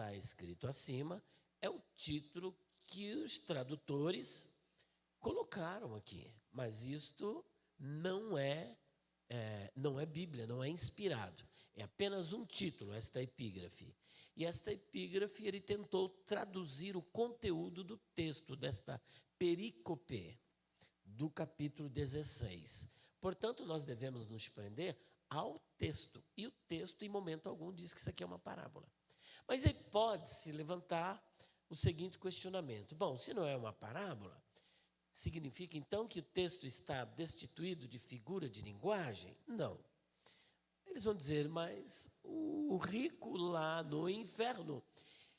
está escrito acima é o título que os tradutores colocaram aqui, mas isto não é Bíblia, não é inspirado. É apenas um título, esta epígrafe. E esta epígrafe, ele tentou traduzir o conteúdo do texto, desta perícope, do capítulo 16. Portanto, nós devemos nos prender ao texto. E o texto, em momento algum, diz que isso aqui é uma parábola. Mas aí pode-se levantar o seguinte questionamento. Bom, se não é uma parábola, significa então que o texto está destituído de figura de linguagem? Não. Eles vão dizer, mas o rico lá no inferno,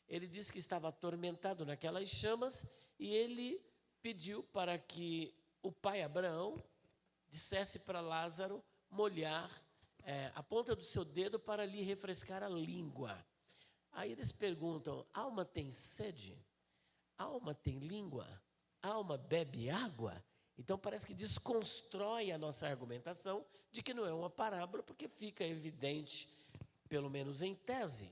ele disse que estava atormentado naquelas chamas e ele pediu para que o pai Abraão dissesse para Lázaro molhar a ponta do seu dedo para lhe refrescar a língua. Aí eles perguntam, alma tem sede? Alma tem língua? Alma bebe água? Então parece que desconstrói a nossa argumentação de que não é uma parábola, porque fica evidente, pelo menos em tese,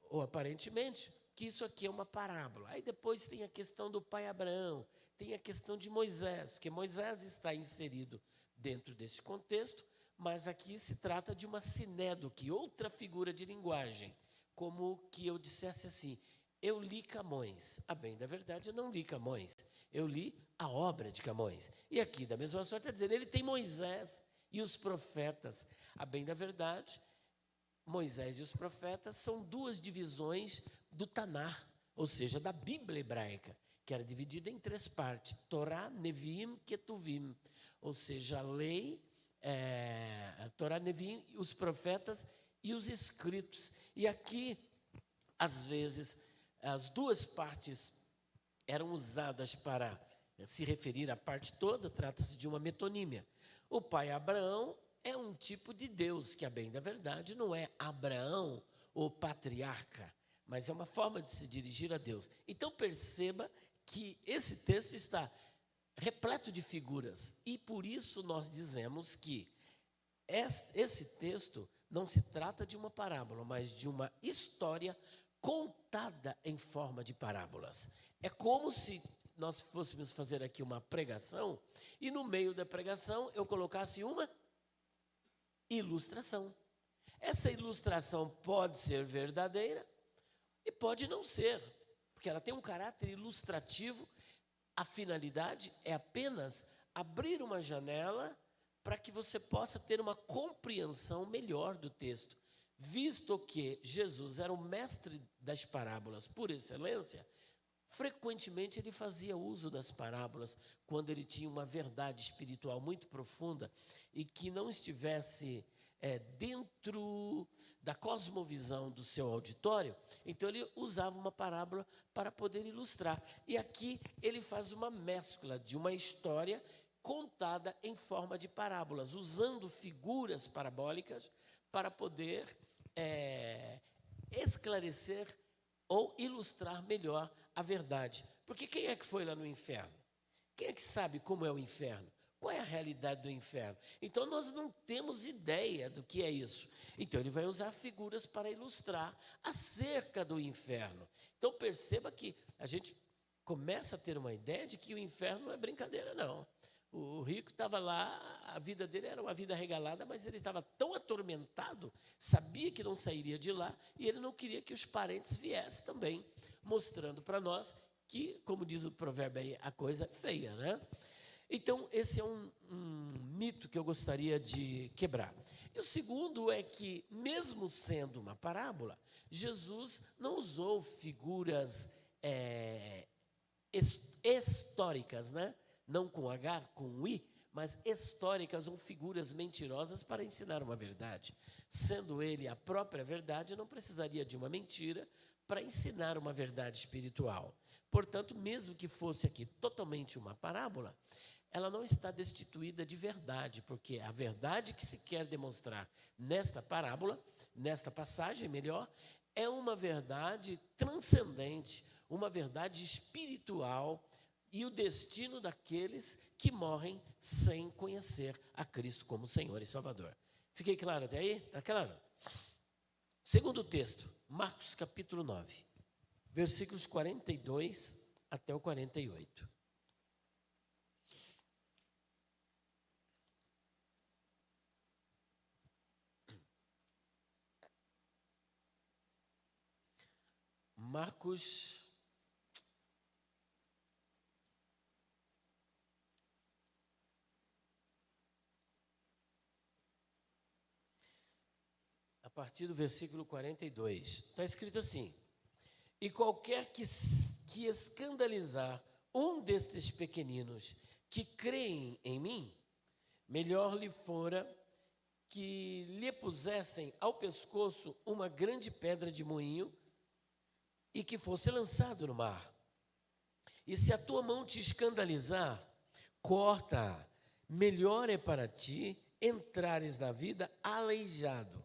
ou aparentemente, que isso aqui é uma parábola. Aí depois tem a questão do pai Abraão, tem a questão de Moisés, porque Moisés está inserido dentro desse contexto, mas aqui se trata de uma sinédoque, outra figura de linguagem, como que eu dissesse assim, eu li Camões. A bem da verdade, eu não li Camões, eu li a obra de Camões. E aqui, da mesma sorte, está dizendo, ele tem Moisés e os profetas. A bem da verdade, Moisés e os profetas são duas divisões do Tanar, ou seja, da Bíblia hebraica, que era dividida em três partes, Torá, Neviim, Ketuvim, ou seja, a lei, a Torá, Neviim, os profetas e os escritos. E aqui, às vezes, as duas partes eram usadas para se referir à parte toda, trata-se de uma metonímia. O pai Abraão é um tipo de Deus, que a bem da verdade não é Abraão, o patriarca, mas é uma forma de se dirigir a Deus. Então perceba que esse texto está repleto de figuras, e por isso nós dizemos que esse texto não se trata de uma parábola, mas de uma história contada em forma de parábolas. É como se nós fôssemos fazer aqui uma pregação, e no meio da pregação eu colocasse uma ilustração. Essa ilustração pode ser verdadeira e pode não ser, porque ela tem um caráter ilustrativo. A finalidade é apenas abrir uma janela para que você possa ter uma compreensão melhor do texto. Visto que Jesus era o mestre das parábolas por excelência, frequentemente ele fazia uso das parábolas quando ele tinha uma verdade espiritual muito profunda e que não estivesse dentro da cosmovisão do seu auditório. Então ele usava uma parábola para poder ilustrar. E aqui ele faz uma mescla de uma história contada em forma de parábolas, usando figuras parabólicas para poder esclarecer ou ilustrar melhor a verdade. Porque quem é que foi lá no inferno? Quem é que sabe como é o inferno? Qual é a realidade do inferno? Então nós não temos ideia do que é isso. Então ele vai usar figuras para ilustrar acerca do inferno. Então perceba que a gente começa a ter uma ideia de que o inferno não é brincadeira, não. O rico estava lá, a vida dele era uma vida regalada, mas ele estava tão atormentado, sabia que não sairia de lá, e ele não queria que os parentes viessem também, mostrando para nós que, como diz o provérbio aí, a coisa é feia, né? Então, esse é um mito que eu gostaria de quebrar. E o segundo é que, mesmo sendo uma parábola, Jesus não usou figuras históricas, né? Não com H, com I, mas históricas ou figuras mentirosas para ensinar uma verdade. Sendo ele a própria verdade, não precisaria de uma mentira para ensinar uma verdade espiritual. Portanto, mesmo que fosse aqui totalmente uma parábola, ela não está destituída de verdade, porque a verdade que se quer demonstrar nesta parábola, nesta passagem, melhor, é uma verdade transcendente, uma verdade espiritual, e o destino daqueles que morrem sem conhecer a Cristo como Senhor e Salvador. Fiquei claro até aí? Está claro? Segundo texto, Marcos capítulo 9, versículos 42 até o 48. Marcos a partir do versículo 42, está escrito assim: e qualquer que escandalizar um destes pequeninos que creem em mim, melhor lhe fora que lhe pusessem ao pescoço uma grande pedra de moinho e que fosse lançado no mar. E se a tua mão te escandalizar, corta-a. Melhor é para ti entrares na vida aleijado,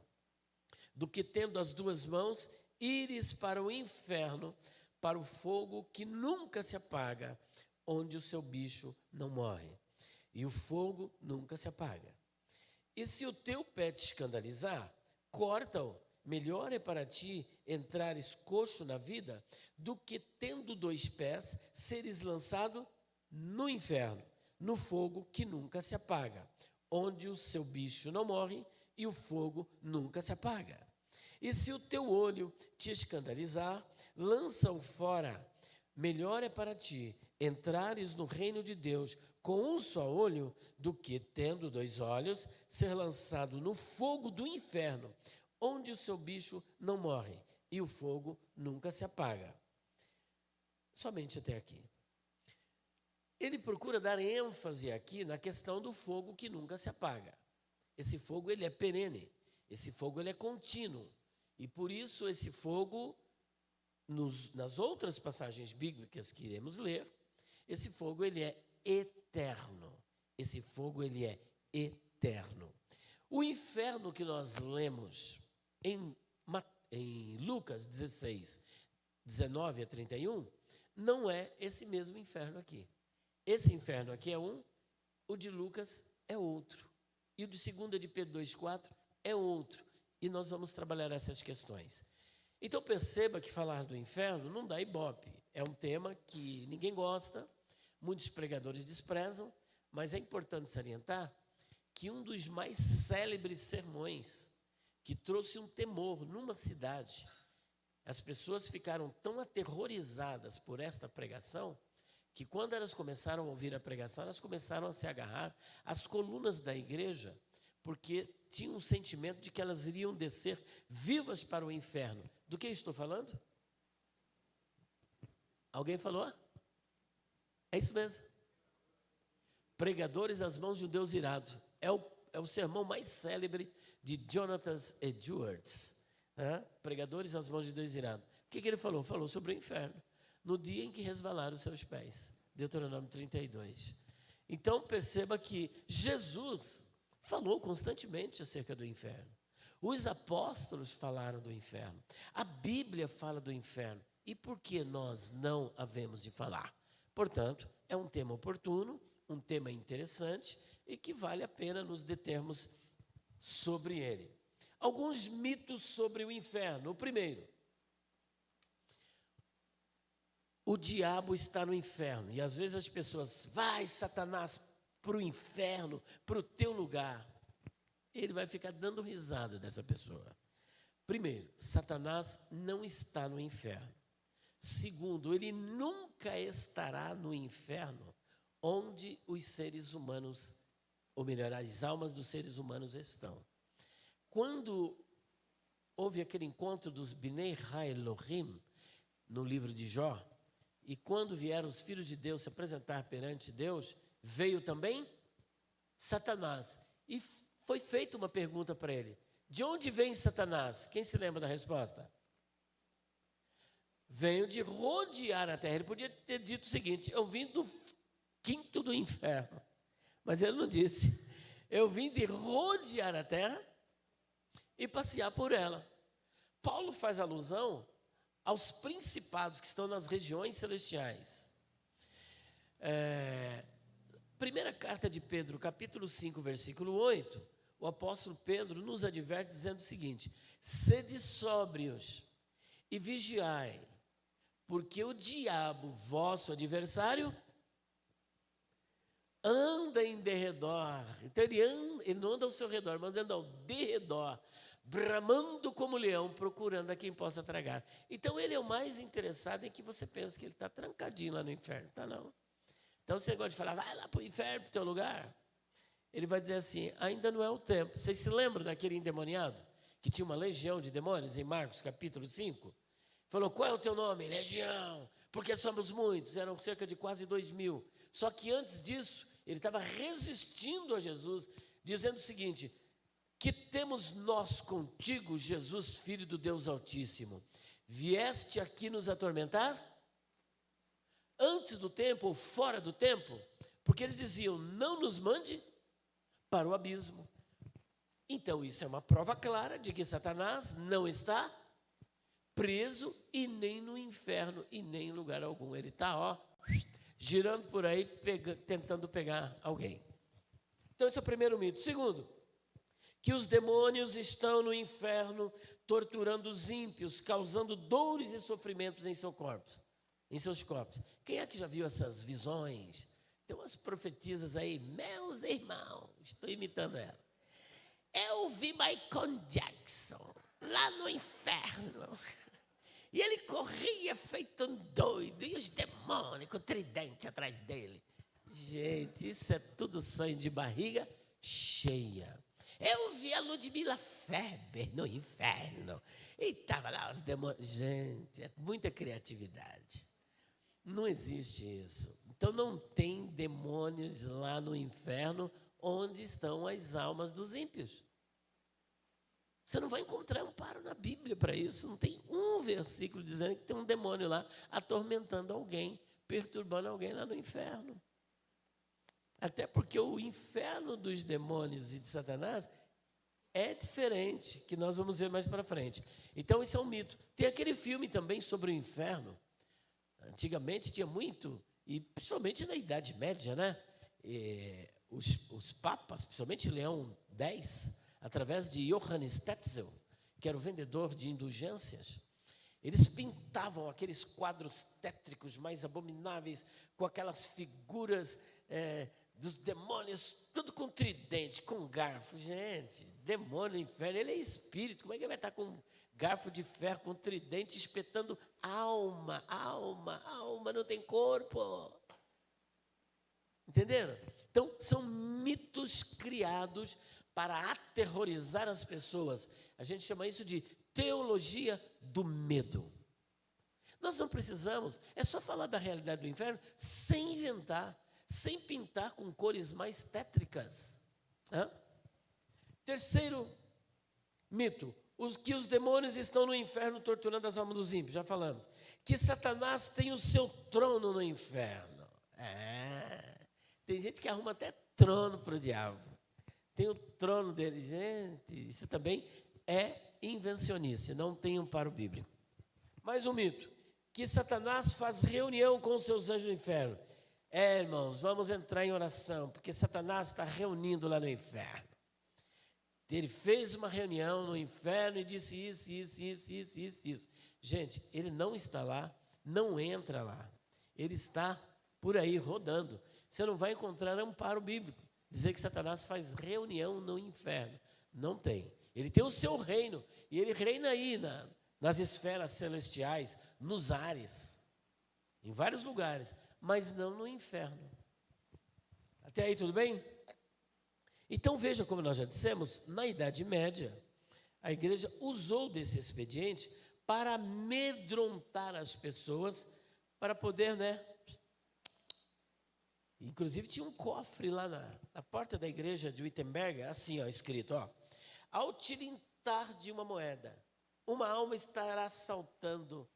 do que tendo as duas mãos, ires para o inferno, para o fogo que nunca se apaga, onde o seu bicho não morre. E o fogo nunca se apaga. E se o teu pé te escandalizar, corta-o. Melhor é para ti entrares coxo na vida, do que tendo dois pés, seres lançado no inferno, no fogo que nunca se apaga, onde o seu bicho não morre e o fogo nunca se apaga. E se o teu olho te escandalizar, lança-o fora. Melhor é para ti entrares no reino de Deus com um só olho, do que, tendo dois olhos, ser lançado no fogo do inferno, onde o seu bicho não morre e o fogo nunca se apaga. Somente até aqui. Ele procura dar ênfase aqui na questão do fogo que nunca se apaga. Esse fogo, ele é perene, esse fogo, ele é contínuo. E por isso esse fogo, nas outras passagens bíblicas que iremos ler, esse fogo, ele é eterno. Esse fogo, ele é eterno. O inferno que nós lemos em Lucas 16, 19 a 31, não é esse mesmo inferno aqui. Esse inferno aqui é um, o de Lucas é outro. E o de 2 de Pedro 2,4 é outro. E nós vamos trabalhar essas questões. Então perceba que falar do inferno não dá ibope. É um tema que ninguém gosta, muitos pregadores desprezam, mas é importante salientar que um dos mais célebres sermões que trouxe um temor numa cidade, as pessoas ficaram tão aterrorizadas por esta pregação, que quando elas começaram a ouvir a pregação, elas começaram a se agarrar às colunas da igreja, porque tinham um sentimento de que elas iriam descer vivas para o inferno. Do que eu estou falando? Alguém falou? É isso mesmo. Pregadores nas mãos de um Deus irado. É o sermão mais célebre de Jonathan Edwards. Pregadores nas mãos de Deus irado. O que ele falou? Falou sobre o inferno. No dia em que resvalaram os seus pés. Deuteronômio 32. Então perceba que Jesus falou constantemente acerca do inferno. Os apóstolos falaram do inferno. A Bíblia fala do inferno. E por que nós não havemos de falar? Portanto, é um tema oportuno, um tema interessante e que vale a pena nos determos sobre ele. Alguns mitos sobre o inferno. O primeiro: o diabo está no inferno. E às vezes as pessoas, vai Satanás para o inferno, para o teu lugar. Ele vai ficar dando risada dessa pessoa. Primeiro, Satanás não está no inferno. Segundo, ele nunca estará no inferno onde os seres humanos, ou melhor, as almas dos seres humanos estão. Quando houve aquele encontro dos Bnei Ha-Elohim, no livro de Jó, e quando vieram os filhos de Deus se apresentar perante Deus, veio também Satanás. E foi feita uma pergunta para ele: de onde vem Satanás? Quem se lembra da resposta? Veio de rodear a terra. Ele podia ter dito o seguinte: eu vim do quinto do inferno. Mas ele não disse. Eu vim de rodear a terra e passear por ela. Paulo faz alusão aos principados que estão nas regiões celestiais. Primeira carta de Pedro, capítulo 5, versículo 8, o apóstolo Pedro nos adverte dizendo o seguinte: sede sóbrios e vigiai, porque o diabo, vosso adversário, anda em derredor. Então ele não anda ao seu redor, mas anda ao derredor, bramando como leão, procurando a quem possa tragar. Então ele é o mais interessado em que você pensa que ele está trancadinho lá no inferno. Está não. Então você gosta de falar, vai lá para o inferno, para o teu lugar. Ele vai dizer assim, ainda não é o tempo. Vocês se lembram daquele endemoniado, que tinha uma legião de demônios, em Marcos capítulo 5? Falou, qual é o teu nome? Legião, porque somos muitos, eram cerca de quase 2.000. Só que antes disso, ele estava resistindo a Jesus, dizendo o seguinte, que temos nós contigo, Jesus, Filho do Deus Altíssimo? Vieste aqui nos atormentar? Antes do tempo ou fora do tempo? Porque eles diziam, não nos mande para o abismo. Então isso é uma prova clara de que Satanás não está preso e nem no inferno e nem em lugar algum. Ele está, girando por aí, tentando pegar alguém. Então esse é o primeiro mito. Segundo, que os demônios estão no inferno torturando os ímpios, causando dores e sofrimentos em seus corpos. Quem é que já viu essas visões? Tem umas profetisas aí, meus irmãos, estou imitando ela. Eu vi Michael Jackson lá no inferno. E ele corria feito um doido, e os demônios com tridente atrás dele. Gente, isso é tudo sonho de barriga cheia. Eu vi a Ludmila Feber no inferno. E estava lá os demônios. Gente, é muita criatividade. Não existe isso. Então não tem demônios lá no inferno onde estão as almas dos ímpios. Você não vai encontrar amparo na Bíblia para isso. Não tem um versículo dizendo que tem um demônio lá atormentando alguém, perturbando alguém lá no inferno. Até porque o inferno dos demônios e de Satanás é diferente, que nós vamos ver mais para frente. Então, isso é um mito. Tem aquele filme também sobre o inferno. Antigamente tinha muito, e principalmente na Idade Média, né? Os papas, principalmente Leão X, através de Johannes Tetzel, que era o vendedor de indulgências, eles pintavam aqueles quadros tétricos mais abomináveis, com aquelas figuras dos demônios, tudo com tridente, com garfo. Gente, demônio, inferno, ele é espírito, como é que ele vai estar com garfo de ferro, com tridente, espetando alma, não tem corpo. Entenderam? Então, são mitos criados para aterrorizar as pessoas. A gente chama isso de teologia do medo. Nós não precisamos, é só falar da realidade do inferno sem inventar, sem pintar com cores mais tétricas. Terceiro mito, que os demônios estão no inferno torturando as almas dos ímpios, já falamos. Que Satanás tem o seu trono no inferno. Tem gente que arruma até trono para o diabo. Tem o trono dele. Gente, isso também é invencionice, não tem amparo bíblico. Mais um mito, que Satanás faz reunião com os seus anjos no inferno. Irmãos, vamos entrar em oração, porque Satanás está reunindo lá no inferno. Ele fez uma reunião no inferno e disse isso. Gente, ele não está lá, não entra lá. Ele está por aí rodando. Você não vai encontrar amparo bíblico. Dizer que Satanás faz reunião no inferno. Não tem. Ele tem o seu reino. E ele reina aí nas esferas celestiais, nos ares, em vários lugares, mas não no inferno. Até aí tudo bem? Então veja como nós já dissemos, na Idade Média, a igreja usou desse expediente para amedrontar as pessoas, para poder, inclusive tinha um cofre lá na porta da igreja de Wittenberg, assim, escrito, ao tilintar de uma moeda, uma alma estará saltando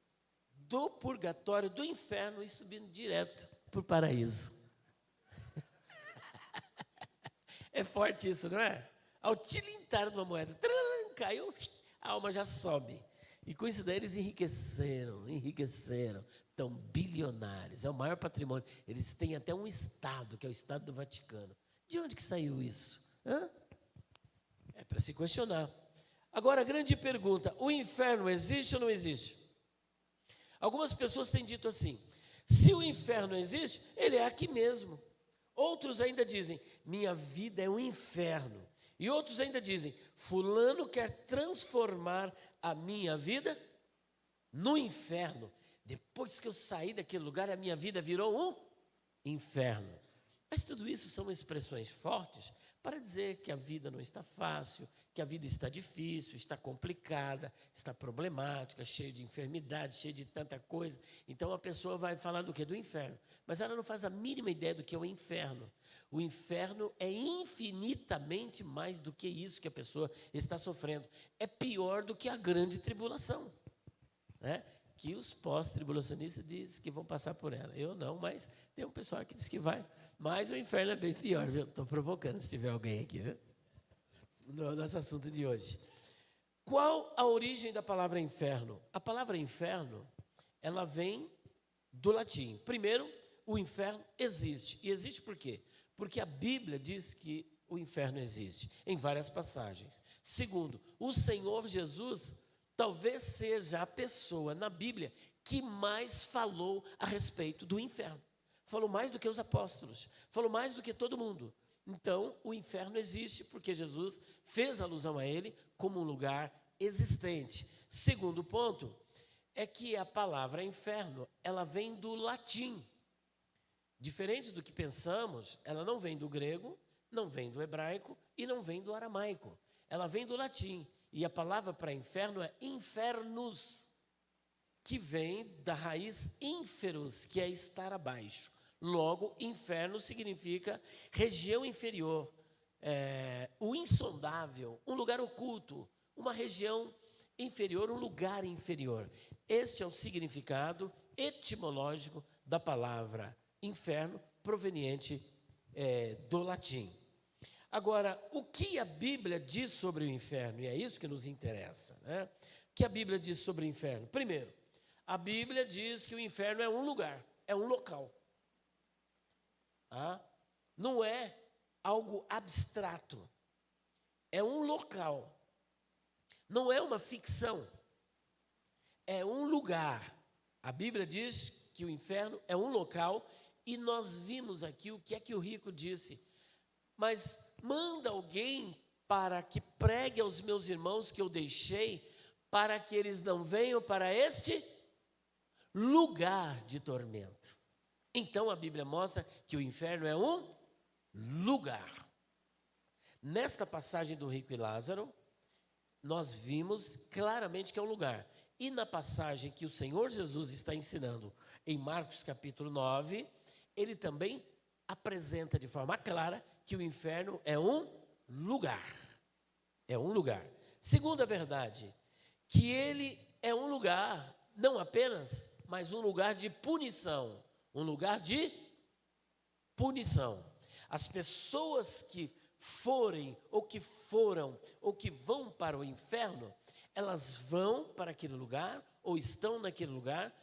do purgatório, do inferno e subindo direto para o paraíso. É forte isso, não é? Ao tilintar de uma moeda, caiu, a alma já sobe. E com isso daí eles enriqueceram, estão bilionários, é o maior patrimônio. Eles têm até um estado, que é o Estado do Vaticano. De onde que saiu isso? É para se questionar. Agora, a grande pergunta, o inferno existe ou não existe? Algumas pessoas têm dito assim: se o inferno existe, ele é aqui mesmo. Outros ainda dizem: minha vida é um inferno. E outros ainda dizem: fulano quer transformar a minha vida no inferno. Depois que eu saí daquele lugar, a minha vida virou um inferno. Mas tudo isso são expressões fortes para dizer que a vida não está fácil, que a vida está difícil, está complicada, está problemática, cheia de enfermidade, cheia de tanta coisa. Então a pessoa vai falar do quê? Do inferno. Mas ela não faz a mínima ideia do que é o inferno. O inferno é infinitamente mais do que isso que a pessoa está sofrendo. É pior do que a grande tribulação, né? Que os pós-tribulacionistas dizem que vão passar por ela. Eu não, mas tem um pessoal que diz que vai. Mas o inferno é bem pior, viu? Estou provocando se tiver alguém aqui, viu? No nosso assunto de hoje. Qual a origem da palavra inferno? A palavra inferno, ela vem do latim. Primeiro, o inferno existe. E existe por quê? Porque a Bíblia diz que o inferno existe, em várias passagens. Segundo, o Senhor Jesus talvez seja a pessoa na Bíblia que mais falou a respeito do inferno. Falou mais do que os apóstolos, falou mais do que todo mundo. Então, o inferno existe porque Jesus fez alusão a ele como um lugar existente. Segundo ponto, é que a palavra inferno, ela vem do latim. Diferente do que pensamos, ela não vem do grego, não vem do hebraico e não vem do aramaico. Ela vem do latim. E a palavra para inferno é infernus, que vem da raiz inferus, que é estar abaixo. Logo, inferno significa região inferior, o insondável, um lugar oculto, uma região inferior, um lugar inferior. Este é o significado etimológico da palavra inferno, proveniente do latim. Agora, o que a Bíblia diz sobre o inferno? E é isso que nos interessa, né? O que a Bíblia diz sobre o inferno? Primeiro, a Bíblia diz que o inferno é um lugar, é um local. Não é algo abstrato, é um local. Não é uma ficção, é um lugar. A Bíblia diz que o inferno é um local e nós vimos aqui o que é que o rico disse. Mas manda alguém para que pregue aos meus irmãos que eu deixei, para que eles não venham para este lugar de tormento. Então a Bíblia mostra que o inferno é um lugar. Nesta passagem do rico e Lázaro, nós vimos claramente que é um lugar. E na passagem que o Senhor Jesus está ensinando em Marcos capítulo 9, ele também apresenta de forma clara que o inferno é um lugar. É um lugar. Segunda verdade, que ele é um lugar, não apenas, mas um lugar de punição. Um lugar de punição. As pessoas que forem, ou que foram, ou que vão para o inferno, elas vão para aquele lugar, ou estão naquele lugar,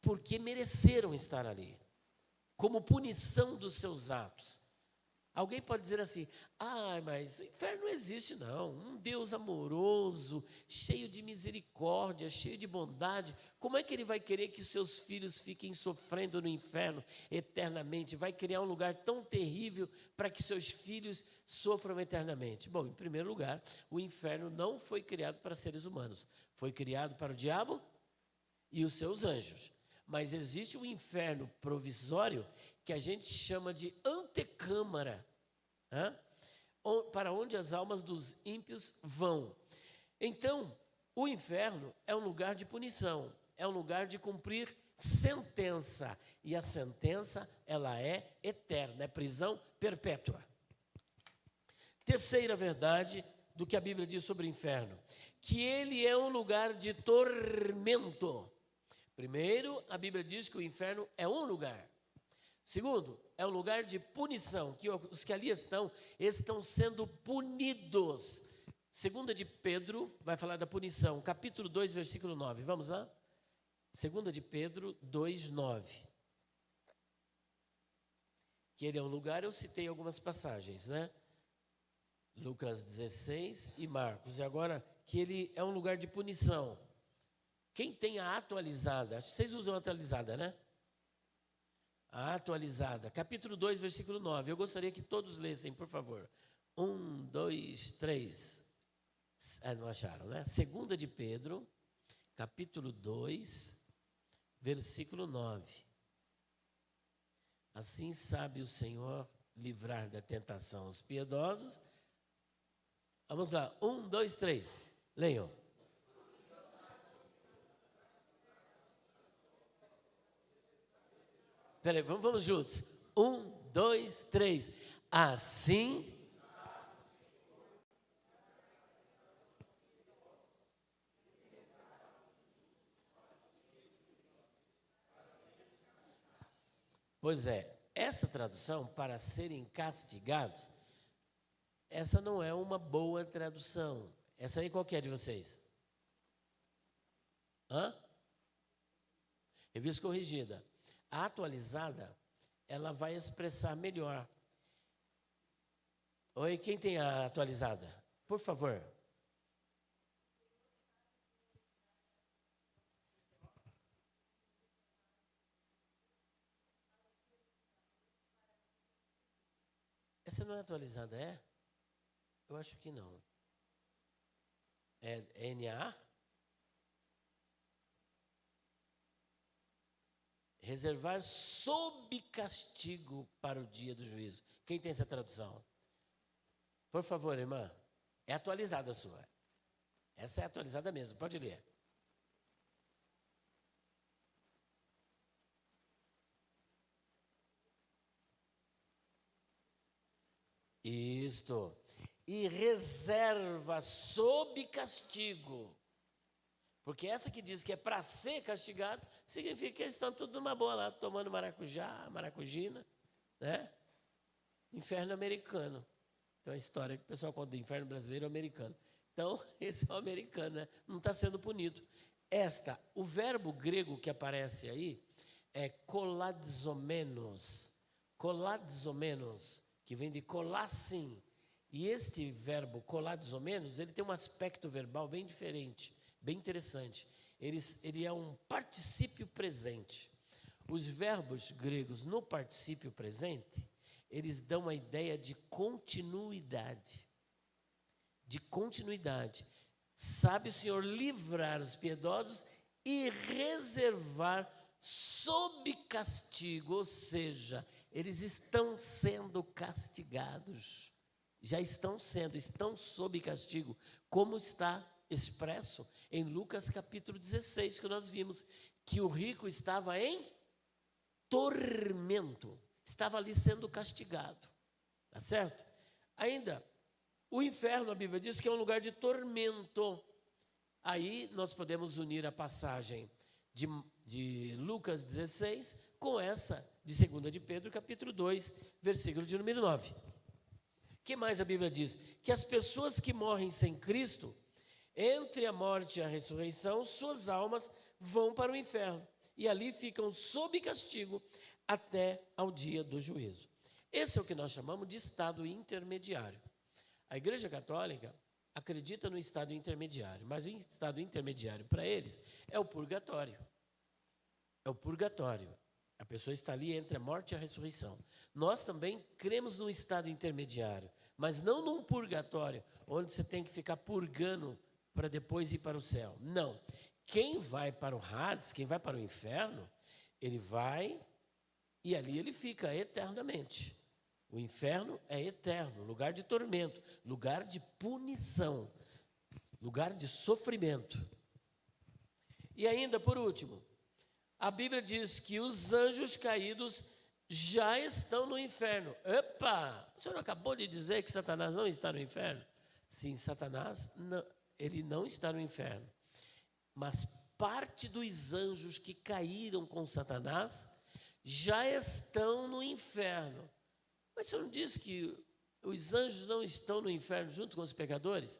porque mereceram estar ali, como punição dos seus atos. Alguém pode dizer assim: mas o inferno não existe não, um Deus amoroso, cheio de misericórdia, cheio de bondade, como é que ele vai querer que os seus filhos fiquem sofrendo no inferno eternamente? Vai criar um lugar tão terrível para que seus filhos sofram eternamente? Bom, em primeiro lugar, o inferno não foi criado para seres humanos, foi criado para o diabo e os seus anjos. Mas existe um inferno provisório que a gente chama de antecâmara, para onde as almas dos ímpios vão. Então, o inferno é um lugar de punição, é um lugar de cumprir sentença, e a sentença, ela é eterna, é prisão perpétua. Terceira verdade do que a Bíblia diz sobre o inferno, que ele é um lugar de tormento. Primeiro, a Bíblia diz que o inferno é um lugar. Segundo, é um lugar de punição, que os que ali estão sendo punidos. Segunda de Pedro vai falar da punição, capítulo 2, versículo 9. Vamos lá? Segunda de Pedro 2, 9. Que ele é um lugar, eu citei algumas passagens, né? Lucas 16 e Marcos. E agora, que ele é um lugar de punição. Quem tem a atualizada? Acho que vocês usam a atualizada, né? A atualizada, capítulo 2, versículo 9. Eu gostaria que todos lessem, por favor. 1, 2, 3. Não acharam, né? Segunda de Pedro, capítulo 2, versículo 9. Assim sabe o Senhor livrar da tentação os piedosos. Vamos lá, 1, 2, 3. Leiam. Peraí, vamos juntos. 1, 2, 3. Assim. Pois é, essa tradução, para serem castigados, essa não é uma boa tradução. Essa aí qual que é de vocês? Revista corrigida. A atualizada, ela vai expressar melhor. Oi, quem tem a atualizada? Por favor. Essa não é atualizada, é? Eu acho que não. É NA? Reservar sob castigo para o dia do juízo. Quem tem essa tradução? Por favor, irmã. É atualizada a sua. Essa é atualizada mesmo, pode ler. Isto. E reserva sob castigo. Porque essa que diz que é para ser castigado, significa que eles estão tudo numa boa lá, tomando maracujá, maracujina, né? Inferno americano. Então, a história que o pessoal conta do inferno brasileiro é americano. Então, esse é o americano, né? Não está sendo punido. O verbo grego que aparece aí é koladizomenos. Koladizomenos, que vem de kolassim. E este verbo koladizomenos, ele tem um aspecto verbal bem diferente, bem interessante. Ele é um particípio presente. Os verbos gregos no particípio presente, eles dão a ideia de continuidade. De continuidade. Sabe o Senhor livrar os piedosos e reservar sob castigo, ou seja, eles estão sendo castigados. Já estão sob castigo, como está expresso em Lucas capítulo 16, que nós vimos, que o rico estava em tormento, estava ali sendo castigado, tá certo? Ainda, o inferno, a Bíblia diz que é um lugar de tormento. Aí nós podemos unir a passagem de Lucas 16 com essa de 2 de Pedro, capítulo 2, versículo de número 9. O que mais a Bíblia diz? Que as pessoas que morrem sem Cristo, entre a morte e a ressurreição, suas almas vão para o inferno e ali ficam sob castigo até ao dia do juízo. Esse é o que nós chamamos de estado intermediário. A Igreja Católica acredita no estado intermediário, mas o estado intermediário para eles é o purgatório. É o purgatório. A pessoa está ali entre a morte e a ressurreição. Nós também cremos no estado intermediário, mas não num purgatório, onde você tem que ficar purgando para depois ir para o céu. Não. Quem vai para o Hades, quem vai para o inferno, ele vai e ali ele fica eternamente. O inferno é eterno, lugar de tormento, lugar de punição, lugar de sofrimento. E ainda, por último, a Bíblia diz que os anjos caídos já estão no inferno. Opa! O senhor acabou de dizer que Satanás não está no inferno? Sim, Satanás, não, ele não está no inferno. Mas parte dos anjos que caíram com Satanás já estão no inferno. Mas o senhor não disse que os anjos não estão no inferno junto com os pecadores?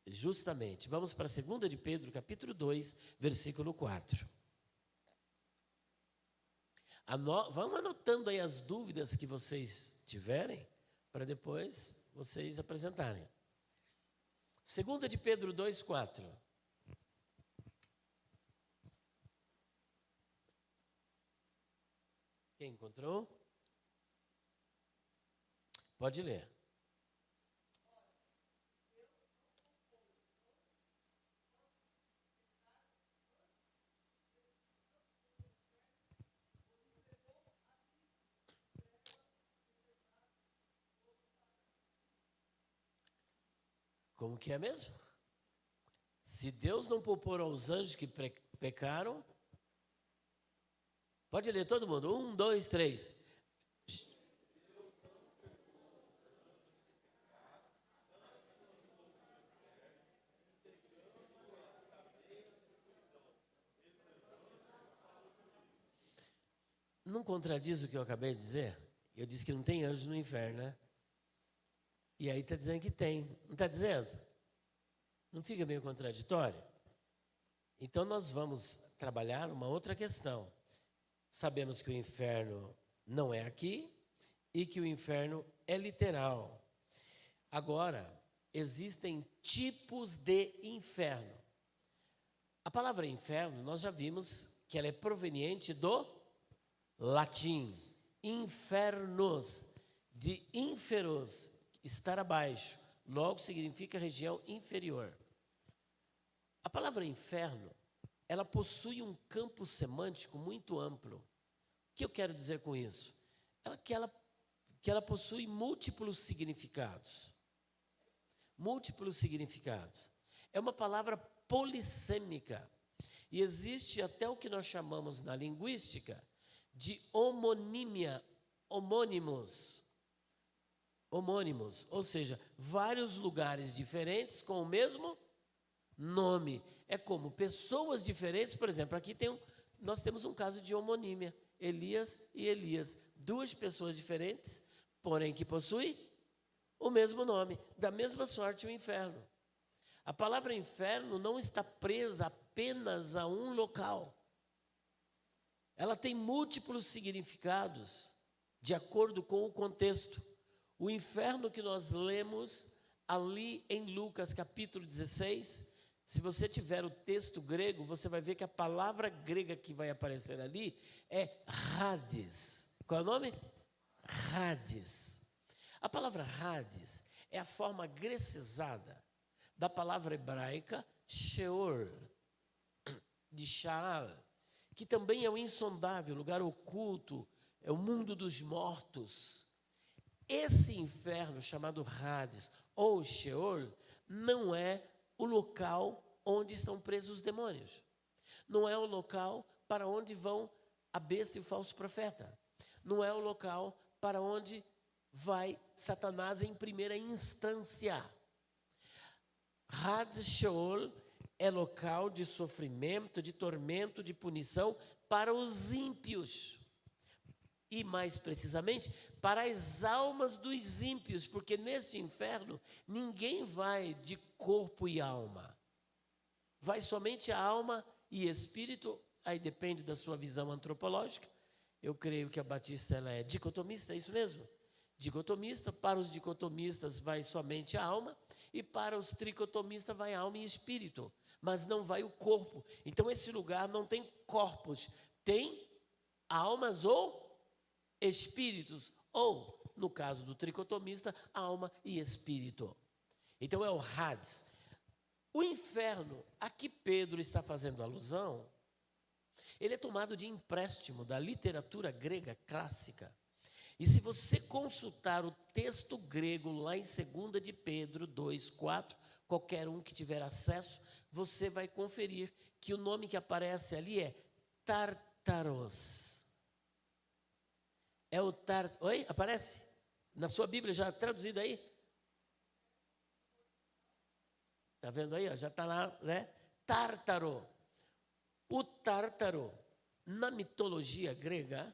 Justamente. Vamos para 2 de Pedro, capítulo 2, versículo 4. Vamos anotando aí as dúvidas que vocês tiverem, para depois vocês apresentarem. 2 de Pedro 2, 4. Quem encontrou? Pode ler. Como que é mesmo? Se Deus não poupou aos anjos que pecaram, pode ler todo mundo. 1, 2, 3. Não contradiz o que eu acabei de dizer? Eu disse que não tem anjos no inferno, né? E aí está dizendo que tem. Não está dizendo? Não fica meio contraditório? Então nós vamos trabalhar uma outra questão. Sabemos que o inferno não é aqui e que o inferno é literal. Agora, existem tipos de inferno. A palavra inferno, nós já vimos que ela é proveniente do latim. Infernos, de inferos, estar abaixo. Logo significa região inferior. A palavra inferno, ela possui um campo semântico muito amplo. O que eu quero dizer com isso? Que ela possui múltiplos significados. Múltiplos significados. É uma palavra polissêmica. E existe até o que nós chamamos na linguística de homonímia, homônimos, ou seja, vários lugares diferentes com o mesmo nome. É como pessoas diferentes, por exemplo, aqui nós temos um caso de homonímia, Elias e Elias, duas pessoas diferentes, porém que possuem o mesmo nome, da mesma sorte o inferno. A palavra inferno não está presa apenas a um local. Ela tem múltiplos significados, de acordo com o contexto. O inferno que nós lemos ali em Lucas capítulo 16, se você tiver o texto grego, você vai ver que a palavra grega que vai aparecer ali é Hades. Qual é o nome? Hades. A palavra Hades é a forma grecizada da palavra hebraica Sheol, de Shaal, que também é o insondável, lugar oculto, é o mundo dos mortos. Esse inferno chamado Hades ou Sheol não é o local onde estão presos os demônios. Não é o local para onde vão a besta e o falso profeta. Não é o local para onde vai Satanás em primeira instância. Hades Sheol é local de sofrimento, de tormento, de punição para os ímpios. E mais precisamente, para as almas dos ímpios, porque nesse inferno ninguém vai de corpo e alma. Vai somente a alma e espírito, aí depende da sua visão antropológica. Eu creio que a Batista ela é dicotomista, é isso mesmo? Dicotomista, para os dicotomistas vai somente a alma, e para os tricotomistas vai alma e espírito, mas não vai o corpo. Então esse lugar não tem corpos, tem almas ou espíritos, ou, no caso do tricotomista, alma e espírito. Então é o Hades. O inferno, a que Pedro está fazendo alusão, ele é tomado de empréstimo da literatura grega clássica. E se você consultar o texto grego lá em 2 de Pedro 2:4, qualquer um que tiver acesso, você vai conferir que o nome que aparece ali é Tártaros. É o Oi? Aparece? Na sua Bíblia já traduzido aí? Está vendo aí? Ó, já está lá, né? Tártaro. O Tártaro, na mitologia grega,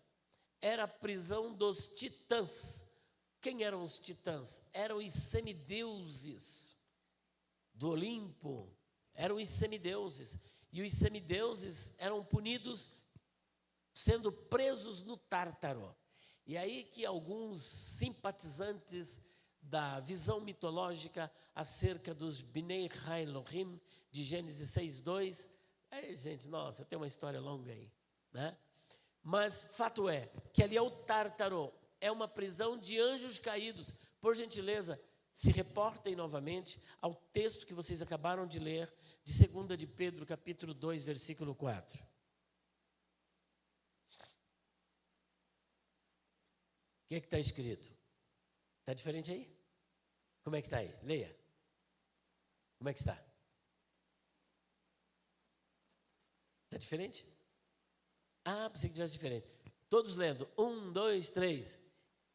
era a prisão dos titãs. Quem eram os titãs? Eram os semideuses do Olimpo. Eram os semideuses. E os semideuses eram punidos sendo presos no Tártaro. E aí que alguns simpatizantes da visão mitológica acerca dos Bnei Elohim, de Gênesis 6:2, gente, nossa, tem uma história longa aí, né? Mas fato é que ali é o Tártaro, é uma prisão de anjos caídos. Por gentileza, se reportem novamente ao texto que vocês acabaram de ler, de 2 de Pedro, capítulo 2, versículo 4. O que é que está escrito? Está diferente aí? Como é que está aí? Leia. Como é que está? Está diferente? Ah, pensei que tivesse diferente. Todos lendo. 1, 2, 3.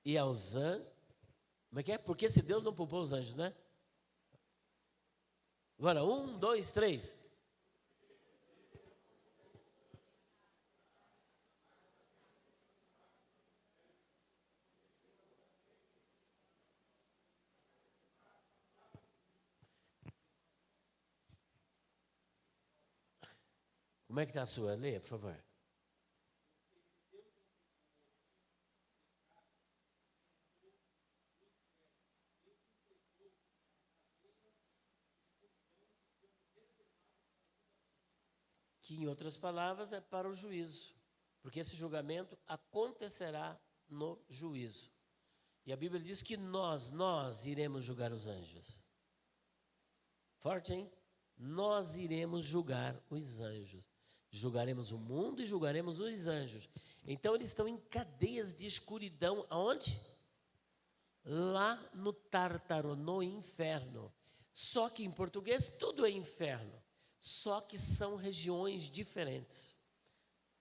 E aos anjos. Como é que é? Porque se Deus não poupou os anjos, né? Agora, 1, 2, 3. Como é que está a sua? Leia, por favor. Que, em outras palavras, é para o juízo. Porque esse julgamento acontecerá no juízo. E a Bíblia diz que nós iremos julgar os anjos. Forte, hein? Nós iremos julgar os anjos. Julgaremos o mundo e julgaremos os anjos. Então, eles estão em cadeias de escuridão. Aonde? Lá no Tártaro, no inferno. Só que em português tudo é inferno. Só que são regiões diferentes.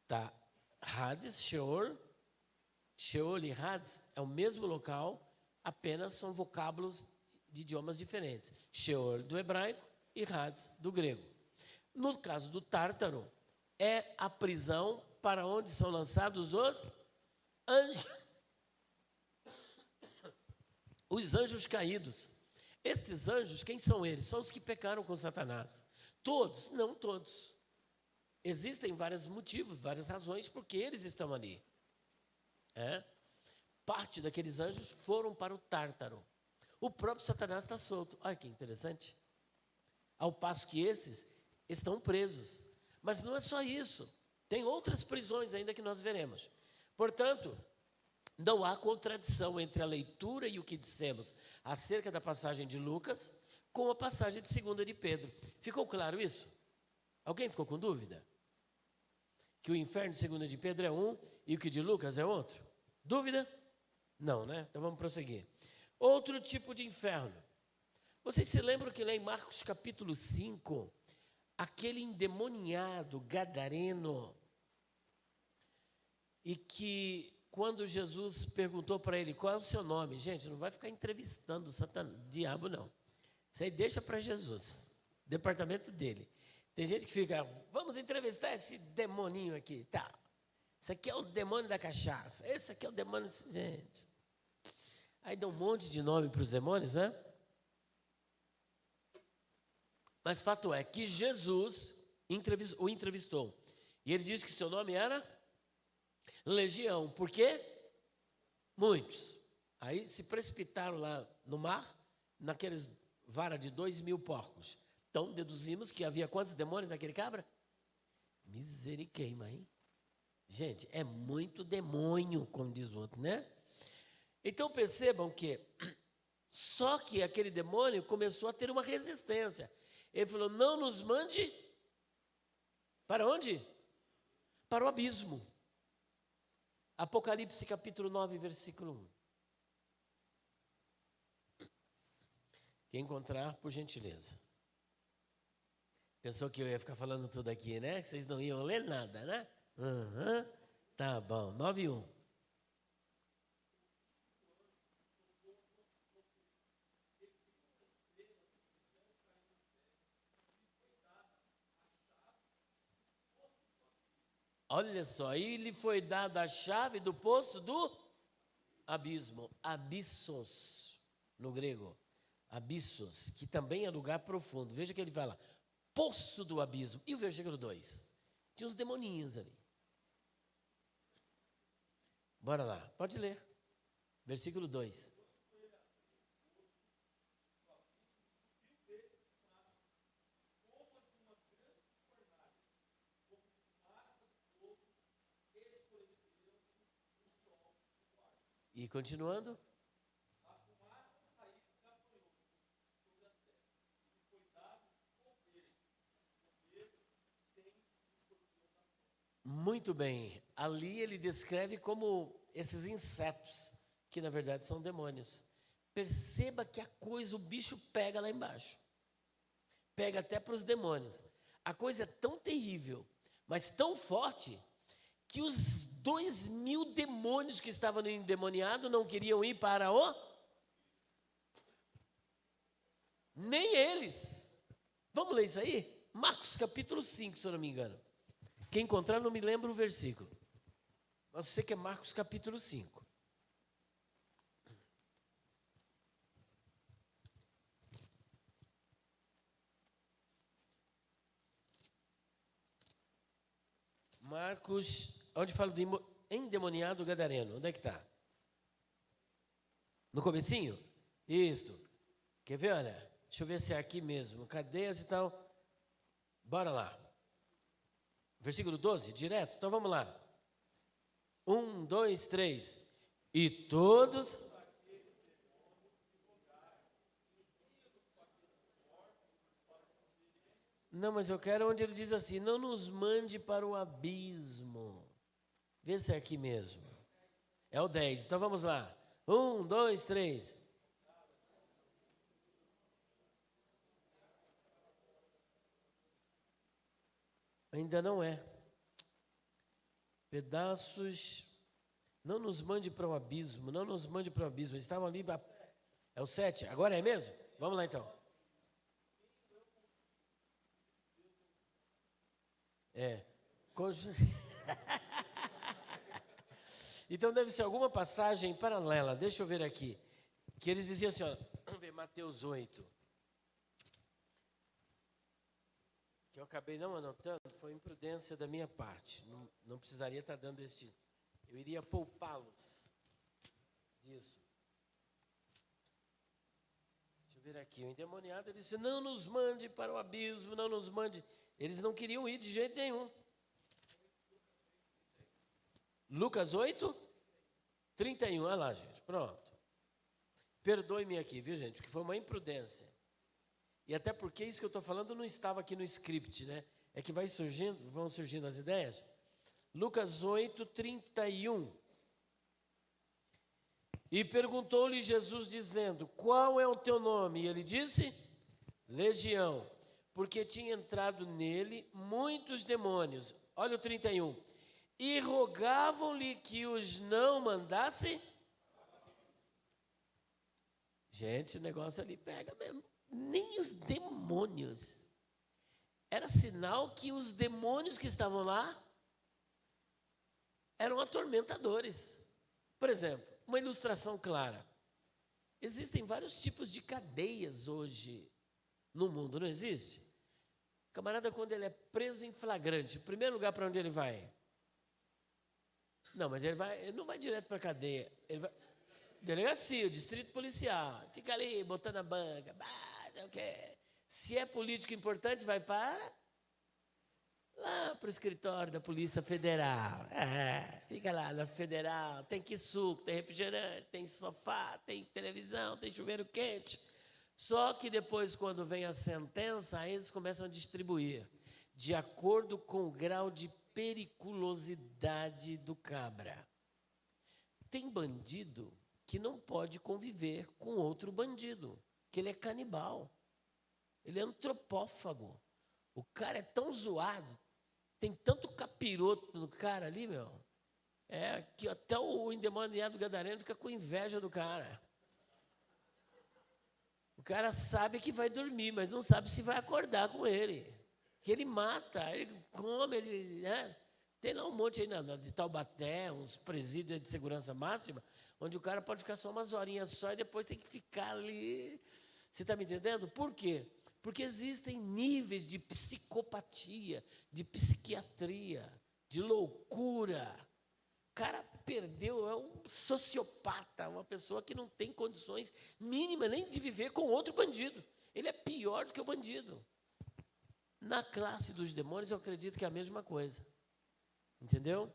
Tá? Hades, Sheol. Sheol e Hades é o mesmo local, apenas são vocábulos de idiomas diferentes. Sheol do hebraico e Hades do grego. No caso do Tártaro, é a prisão para onde são lançados os anjos. Os anjos caídos. Estes anjos, quem são eles? São os que pecaram com Satanás. Todos? Não todos. Existem vários motivos, várias razões porque eles estão ali. Parte daqueles anjos foram para o Tártaro. O próprio Satanás está solto. Olha que interessante. Ao passo que esses estão presos. Mas não é só isso. Tem outras prisões ainda que nós veremos. Portanto, não há contradição entre a leitura e o que dissemos acerca da passagem de Lucas com a passagem de 2 de Pedro. Ficou claro isso? Alguém ficou com dúvida? Que o inferno de 2 de Pedro é um e o que de Lucas é outro? Dúvida? Não, né? Então vamos prosseguir. Outro tipo de inferno. Vocês se lembram que lá em Marcos capítulo 5, aquele endemoniado gadareno, e que quando Jesus perguntou para ele qual é o seu nome, gente, não vai ficar entrevistando o Satanás, diabo não. Isso aí deixa para Jesus, departamento dele. Tem gente que fica, vamos entrevistar esse demoninho aqui, tá? Esse aqui é o demônio da cachaça, esse aqui é o demônio, gente. Aí dá um monte de nome para os demônios, né? Mas fato é que Jesus o entrevistou. E ele disse que seu nome era Legião. Por quê? Muitos. Aí se precipitaram lá no mar, naqueles vara de 2.000 porcos. Então deduzimos que havia quantos demônios naquele cabra? Misericórdia, hein? Gente, é muito demônio, como diz o outro, né? Então percebam que só que aquele demônio começou a ter uma resistência. Ele falou, não nos mande para onde? Para o abismo. Apocalipse capítulo 9, versículo 1. Quem encontrar, por gentileza. Pensou que eu ia ficar falando tudo aqui, né? Que vocês não iam ler nada, né? Tá bom, 9:1. Olha só, aí lhe foi dada a chave do poço do abismo. Abissos, no grego. Abissos, que também é lugar profundo. Veja que ele fala, poço do abismo. E o versículo 2? Tinha uns demoninhos ali. Bora lá, pode ler. Versículo 2. E continuando. Muito bem. Ali ele descreve como esses insetos, que na verdade são demônios. Perceba que a coisa, o bicho pega lá embaixo. Pega até para os demônios. A coisa é tão terrível, mas tão forte, que os 2.000 demônios que estavam endemoniados não queriam ir para o... Nem eles. Vamos ler isso aí? Marcos capítulo 5, se eu não me engano. Quem encontrar, não me lembra o versículo. Mas você que é Marcos capítulo 5. Marcos, onde fala do endemoniado gadareno. Onde é que está? No comecinho? Isto. Quer ver, olha? Deixa eu ver se é aqui mesmo. Cadeias e tal. Bora lá. Versículo 12, direto. Então vamos lá. 1, 2, 3. E todos... Não, mas eu quero onde ele diz assim: não nos mande para o abismo. Vê se é aqui mesmo. É o 10. Então vamos lá. 1, 2, 3. Ainda não é. Pedaços. Não nos mande para o abismo. Não nos mande para o abismo. Eles estavam ali. É o 7. Agora é mesmo? Vamos lá então. É. Então deve ser alguma passagem paralela. Deixa eu ver aqui. Que eles diziam assim, ó, vamos ver, Mateus 8. Que eu acabei não anotando, foi imprudência da minha parte. Não precisaria estar dando este. Eu iria poupá-los disso. Deixa eu ver aqui. O endemoniado disse: não nos mande para o abismo, não nos mande. Eles não queriam ir de jeito nenhum. Lucas 8, 31. Olha lá, gente. Pronto. Perdoe-me aqui, viu, gente? Porque foi uma imprudência. E até porque isso que eu estou falando não estava aqui no script, né? É que vão surgindo as ideias. Lucas 8, 31. E perguntou-lhe Jesus, dizendo: qual é o teu nome? E ele disse: Legião, porque tinha entrado nele muitos demônios. Olha o 31. E rogavam-lhe que os não mandasse. Gente, o negócio ali pega mesmo. Nem os demônios. Era sinal que os demônios que estavam lá eram atormentadores. Por exemplo, uma ilustração clara. Existem vários tipos de cadeias hoje no mundo, não existe? O camarada, quando ele é preso em flagrante, em primeiro lugar, para onde ele vai? Não, mas ele não vai direto para a cadeia. Ele vai... Delegacia, distrito policial. Fica ali, botando a banca. Sei o quê. Se é político importante, vai para... lá para o escritório da Polícia Federal. Fica lá na Federal. Tem que suco, tem refrigerante, tem sofá, tem televisão, tem chuveiro quente. Só que depois, quando vem a sentença, aí eles começam a distribuir de acordo com o grau de periculosidade do cabra. Tem bandido que não pode conviver com outro bandido, que ele é canibal, ele é antropófago. O cara é tão zoado, tem tanto capiroto no cara ali, meu, que até o endemoniado gadareno fica com inveja do cara. O cara sabe que vai dormir, mas não sabe se vai acordar com ele. Que ele mata, ele come, ele... né? Tem lá um monte aí de Taubaté, uns presídios de segurança máxima, onde o cara pode ficar só umas horinhas só e depois tem que ficar ali. Você está me entendendo? Por quê? Porque existem níveis de psicopatia, de psiquiatria, de loucura. O cara perdeu, é um sociopata, uma pessoa que não tem condições mínimas nem de viver com outro bandido. Ele é pior do que o bandido. Na classe dos demônios, eu acredito que é a mesma coisa. Entendeu?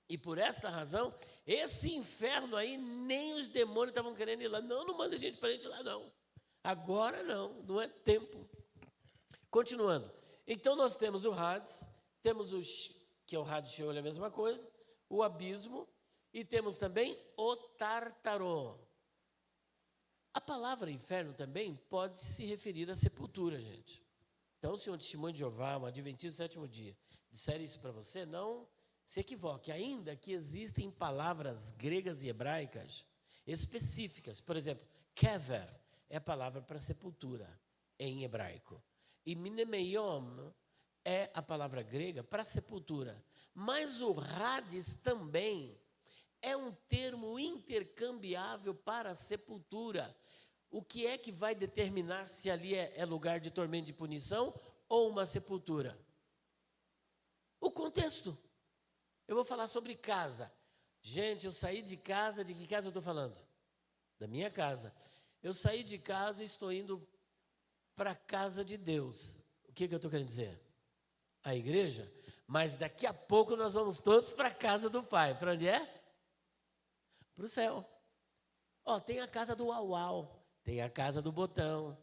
E por esta razão, esse inferno aí, nem os demônios estavam querendo ir lá. Não, não manda gente para a gente ir lá, não. Agora não é tempo. Continuando. Então, nós temos o Hades, temos que é o Hades Sheol, é a mesma coisa, o abismo, e temos também o Tártaro. A palavra inferno também pode se referir à sepultura, gente. Então, se um testemunho de Jeová, um adventista do sétimo dia, disser isso para você, não se equivoque. Ainda que existem palavras gregas e hebraicas específicas. Por exemplo, kever é a palavra para sepultura em hebraico. E mnemeion é a palavra grega para sepultura. Mas o Hades também é um termo intercambiável para sepultura. O que é que vai determinar se ali é lugar de tormento e punição ou uma sepultura? O contexto. Eu vou falar sobre casa. Gente, eu saí de casa, de que casa eu estou falando? Da minha casa. Eu saí de casa e estou indo para a casa de Deus. O que eu estou querendo dizer? A igreja? Mas daqui a pouco nós vamos todos para a casa do Pai. Para onde é? Para o céu. Ó, tem a casa do Uau, tem a casa do Botão.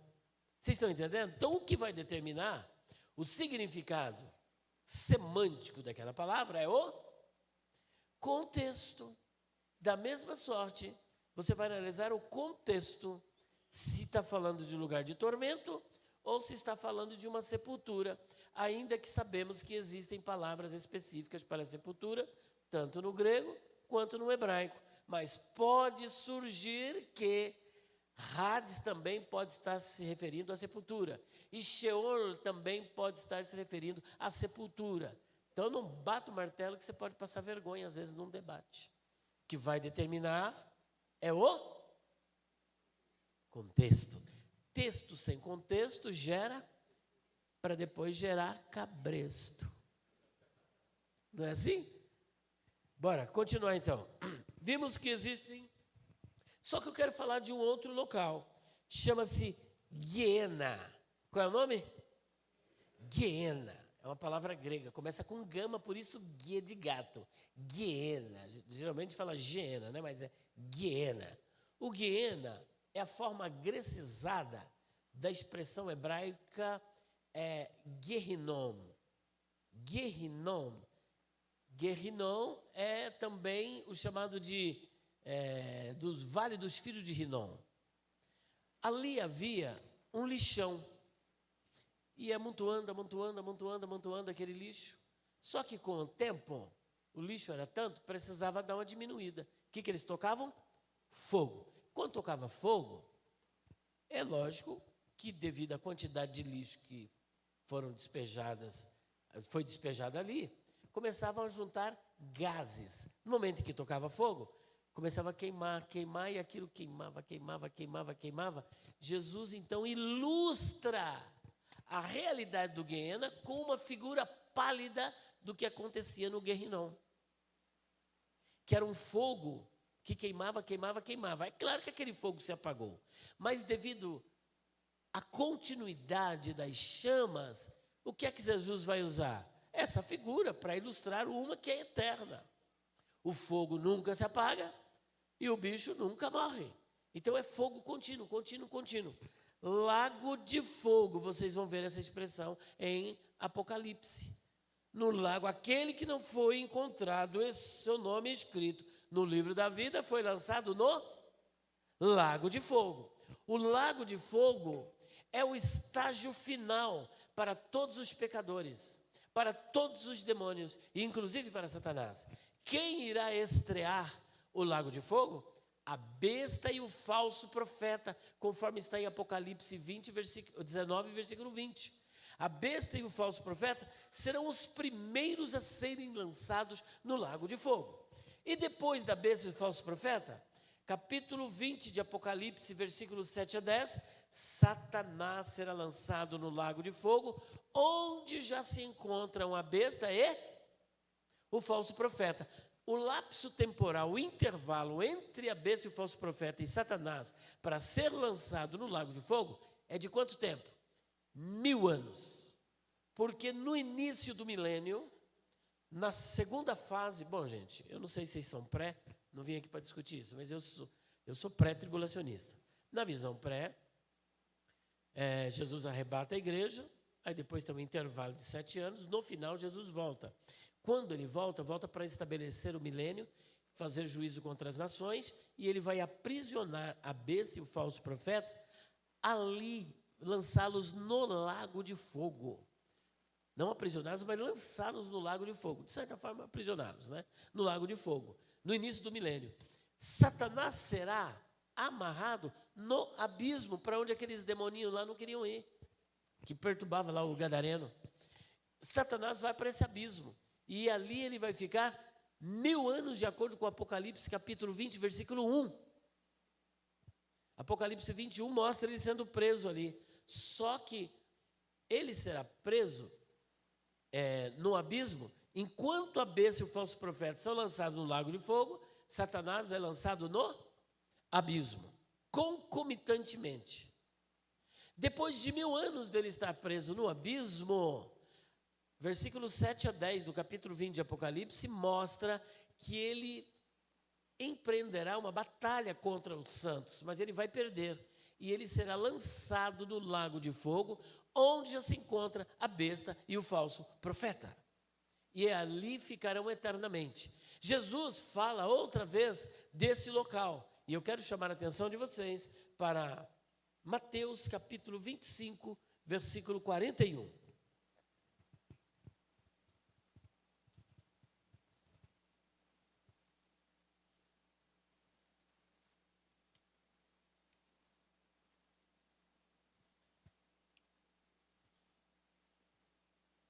Vocês estão entendendo? Então, o que vai determinar o significado semântico daquela palavra é o contexto. Da mesma sorte, você vai analisar o contexto, se está falando de um lugar de tormento ou se está falando de uma sepultura, ainda que sabemos que existem palavras específicas para sepultura, tanto no grego quanto no hebraico. Mas pode surgir que Hades também pode estar se referindo à sepultura. E Sheol também pode estar se referindo à sepultura. Então não bata o martelo que você pode passar vergonha, às vezes, num debate. O que vai determinar é o contexto. Texto sem contexto gera, para depois gerar cabresto. Não é assim? Bora, continuar então. Vimos que existem... Só que eu quero falar de um outro local. Chama-se Guiena. Qual é o nome? Guiena. É uma palavra grega. Começa com gama, por isso guia de gato. Guiena. Geralmente fala Geena, né? Mas é Guiena. O Guiena é a forma grecizada da expressão hebraica Guerrinom. Guerrinom. Guerrinom é também o chamado do Vale dos Filhos de Rinom. Ali havia um lixão. E amontoando aquele lixo. Só que com o tempo, o lixo era tanto, precisava dar uma diminuída. O que eles tocavam? Fogo. Quando tocava fogo, é lógico que devido à quantidade de lixo que foi despejada ali, começavam a juntar gases. No momento em que tocava fogo, começava a queimar, e aquilo queimava. Jesus, então, ilustra a realidade do Guiena com uma figura pálida do que acontecia no Guerrinom. Que era um fogo que queimava. É claro que aquele fogo se apagou, mas devido à continuidade das chamas, o que é que Jesus vai usar? Essa figura para ilustrar uma que é eterna. O fogo nunca se apaga e o bicho nunca morre. Então é fogo contínuo. Lago de fogo, vocês vão ver essa expressão em Apocalipse. No lago, aquele que não foi encontrado, seu nome escrito no livro da vida, foi lançado no lago de fogo. O lago de fogo é o estágio final para todos os pecadores, para todos os demônios, inclusive para Satanás. Quem irá estrear o lago de fogo? A besta e o falso profeta, conforme está em Apocalipse 19, versículo 20. A besta e o falso profeta serão os primeiros a serem lançados no lago de fogo. E depois da besta e do falso profeta, capítulo 20 de Apocalipse, versículos 7 a 10, Satanás será lançado no lago de fogo, onde já se encontram a besta e o falso profeta. O lapso temporal, o intervalo entre a besta e o falso profeta e Satanás para ser lançado no lago de fogo é de quanto tempo? 1000 anos. Porque no início do milênio, Na segunda fase, bom, gente, eu não sei se vocês são pré, não vim aqui para discutir isso, mas eu sou pré-tribulacionista. Na visão pré, Jesus arrebata a igreja, aí depois tem um intervalo de 7 anos, no final Jesus volta. Quando ele volta, volta para estabelecer o milênio, fazer juízo contra as nações, e ele vai aprisionar a besta e o falso profeta, ali lançá-los no lago de fogo. Não aprisioná-los, mas lançá-los no lago de fogo. De certa forma, aprisioná-los, né? No lago de fogo, no início do milênio. Satanás será amarrado no abismo, para onde aqueles demoninhos lá não queriam ir, que perturbava lá o gadareno. Satanás vai para esse abismo, e ali ele vai ficar 1000 anos, de acordo com Apocalipse, capítulo 20, versículo 1. Apocalipse 21 mostra ele sendo preso ali. Só que ele será preso no abismo, enquanto a besta e o falso profeta são lançados no lago de fogo, Satanás é lançado no abismo, concomitantemente. Depois de 1000 anos dele estar preso no abismo, versículos 7 a 10 do capítulo 20 de Apocalipse mostra que ele empreenderá uma batalha contra os santos, mas ele vai perder, e ele será lançado no lago de fogo, onde já se encontra a besta e o falso profeta, e ali ficarão eternamente. Jesus fala outra vez desse local, e eu quero chamar a atenção de vocês para Mateus capítulo 25, versículo 41.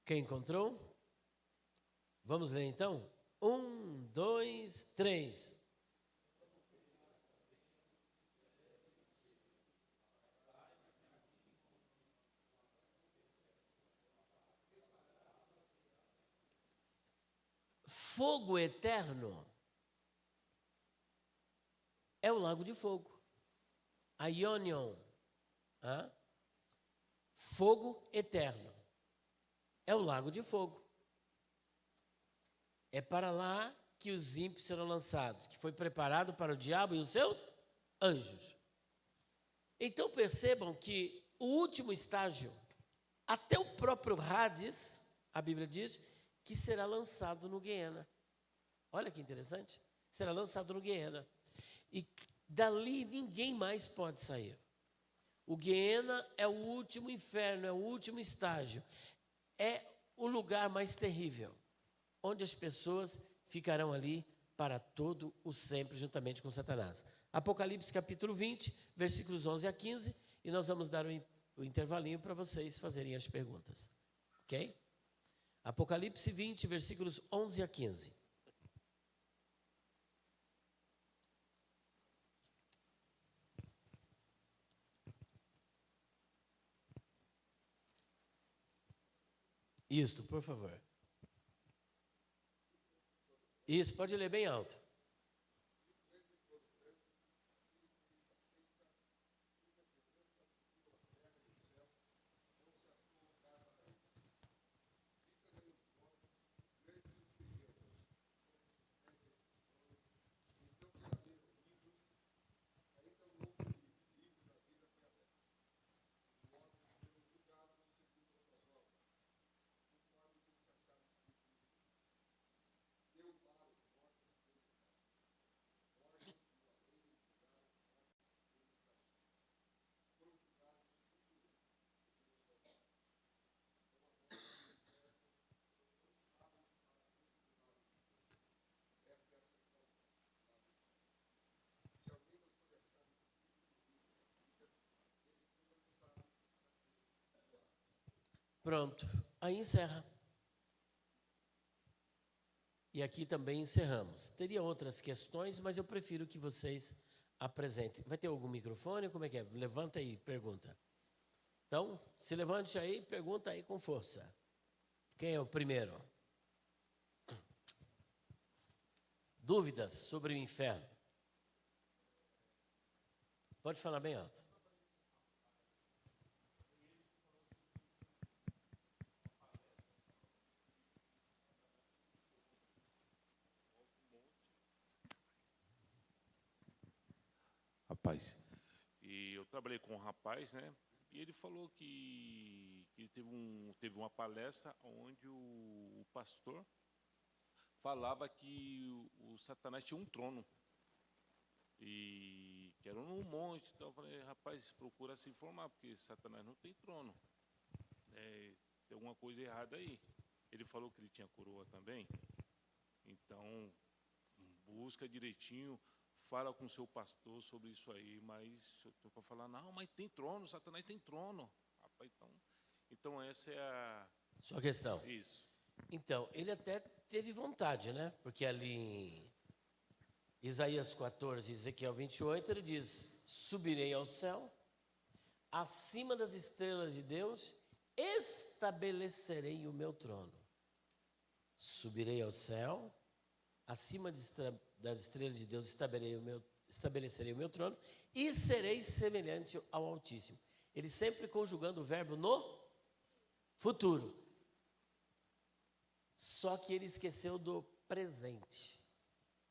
Quem encontrou? Vamos ler então? 1, 2, 3. Fogo eterno é o lago de fogo. Aionion. Fogo eterno é o lago de fogo. É para lá que os ímpios serão lançados, que foi preparado para o diabo e os seus anjos. Então percebam que o último estágio, até o próprio Hades, a Bíblia diz, que será lançado no Guiena. Olha que interessante. Será lançado no Guiena. E dali ninguém mais pode sair. O Guiena é o último inferno, é o último estágio. É o lugar mais terrível, onde as pessoas ficarão ali para todo o sempre, juntamente com Satanás. Apocalipse capítulo 20, versículos 11 a 15, e nós vamos dar o intervalinho para vocês fazerem as perguntas. Ok? Apocalipse 20, versículos 11 a 15. Isto, por favor. Isso, pode ler bem alto. Pronto, aí encerra. E aqui também encerramos. Teria outras questões, mas eu prefiro que vocês apresentem. Vai ter algum microfone? Como é que é? Levanta aí, pergunta. Então, se levante aí, pergunta aí com força. Quem é o primeiro? Dúvidas sobre o inferno? Pode falar bem alto. rapaz. E eu trabalhei com um rapaz, né? E ele falou que ele teve uma palestra onde o pastor falava que o Satanás tinha um trono. E que era num monte. Então eu falei, rapaz, procura se informar, porque Satanás não tem trono. Tem alguma coisa errada aí. Ele falou que ele tinha coroa também. Então, busca direitinho, fala com o seu pastor sobre isso aí, mas eu estou para falar, não, mas tem trono, Satanás tem trono. Rapaz, então essa é a... Sua questão. Isso. Então, ele até teve vontade, né? Porque ali em Isaías 14, Ezequiel 28, ele diz, subirei ao céu, acima das estrelas de Deus, estabelecerei o meu trono. Subirei ao céu, acima das estrelas de Deus estabelecerei o meu trono e serei semelhante ao Altíssimo. Ele sempre conjugando o verbo no futuro. Só que ele esqueceu do presente.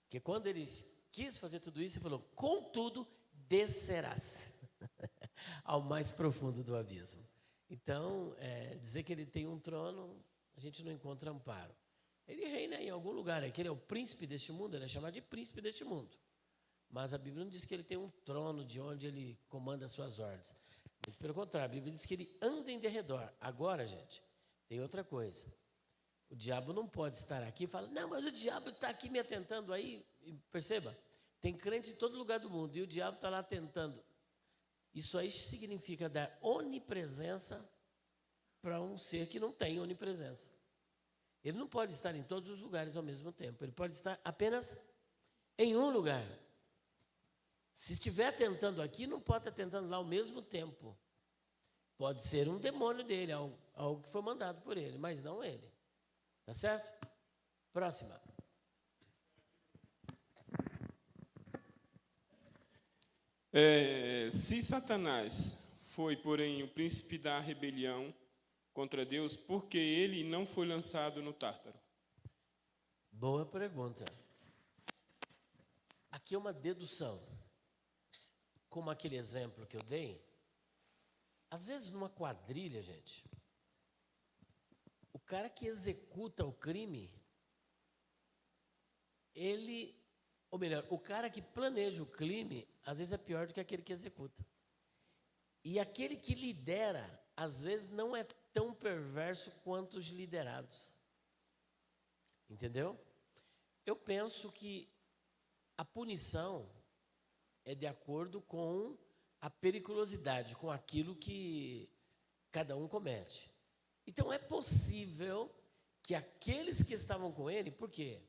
Porque quando ele quis fazer tudo isso, ele falou, contudo, descerás ao mais profundo do abismo. Então, dizer que ele tem um trono, a gente não encontra amparo. Ele reina em algum lugar, que ele é o príncipe deste mundo, ele é chamado de príncipe deste mundo. Mas a Bíblia não diz que ele tem um trono de onde ele comanda as suas ordens. Muito pelo contrário, a Bíblia diz que ele anda em derredor. Agora, gente, tem outra coisa. O diabo não pode estar aqui e falar, não, mas o diabo está aqui me atentando aí. Perceba, tem crente em todo lugar do mundo e o diabo está lá tentando. Isso aí significa dar onipresença para um ser que não tem onipresença. Ele não pode estar em todos os lugares ao mesmo tempo. Ele pode estar apenas em um lugar. Se estiver tentando aqui, não pode estar tentando lá ao mesmo tempo. Pode ser um demônio dele, algo que foi mandado por ele, mas não ele. Tá certo? Próxima. Se Satanás foi, porém, o príncipe da rebelião contra Deus, por que ele não foi lançado no Tártaro? Boa pergunta. Aqui é uma dedução. Como aquele exemplo que eu dei. Às vezes, numa quadrilha, gente, o cara que executa o crime, o cara que planeja o crime, às vezes é pior do que aquele que executa. E aquele que lidera, às vezes não é tão perverso quanto os liderados. Entendeu? Eu penso que a punição é de acordo com a periculosidade, com aquilo que cada um comete. Então é possível que aqueles que estavam com ele, por quê?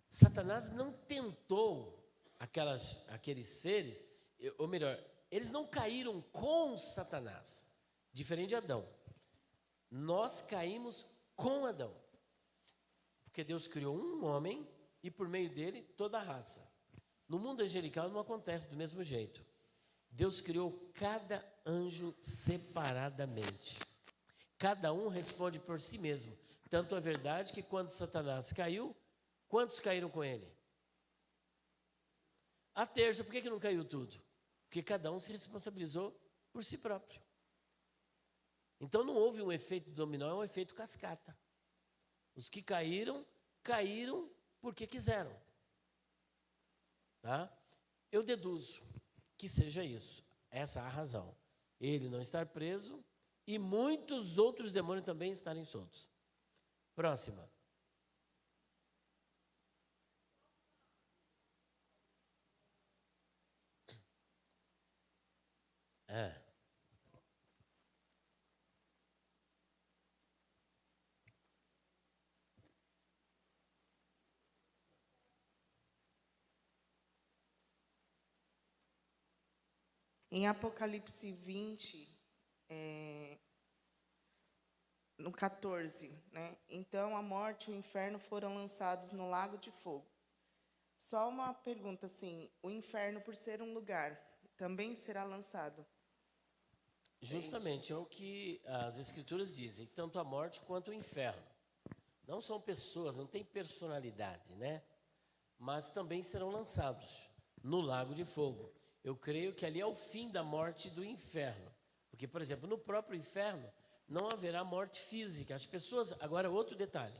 Satanás não tentou aqueles seres, ou melhor, eles não caíram com Satanás, diferente de Adão. Nós caímos com Adão, porque Deus criou um homem e por meio dele toda a raça. No mundo angelical não acontece do mesmo jeito. Deus criou cada anjo separadamente. Cada um responde por si mesmo. Tanto é verdade que quando Satanás caiu, quantos caíram com ele? A terça, por que não caiu tudo? Porque cada um se responsabilizou por si próprio. Então não houve um efeito dominó, é um efeito cascata. Os que caíram, caíram porque quiseram. Tá? Eu deduzo que seja isso, essa é a razão. Ele não estar preso e muitos outros demônios também estarem soltos. Próxima. Em Apocalipse 20, no 14, né? Então a morte e o inferno foram lançados no lago de fogo. Só uma pergunta assim, o inferno, por ser um lugar, também será lançado? Justamente, é o que as escrituras dizem, tanto a morte quanto o inferno. Não são pessoas, não tem personalidade, né? Mas também serão lançados no lago de fogo. eu creio que ali é o fim da morte do inferno. Porque, por exemplo, no próprio inferno não haverá morte física. As pessoas, agora outro detalhe,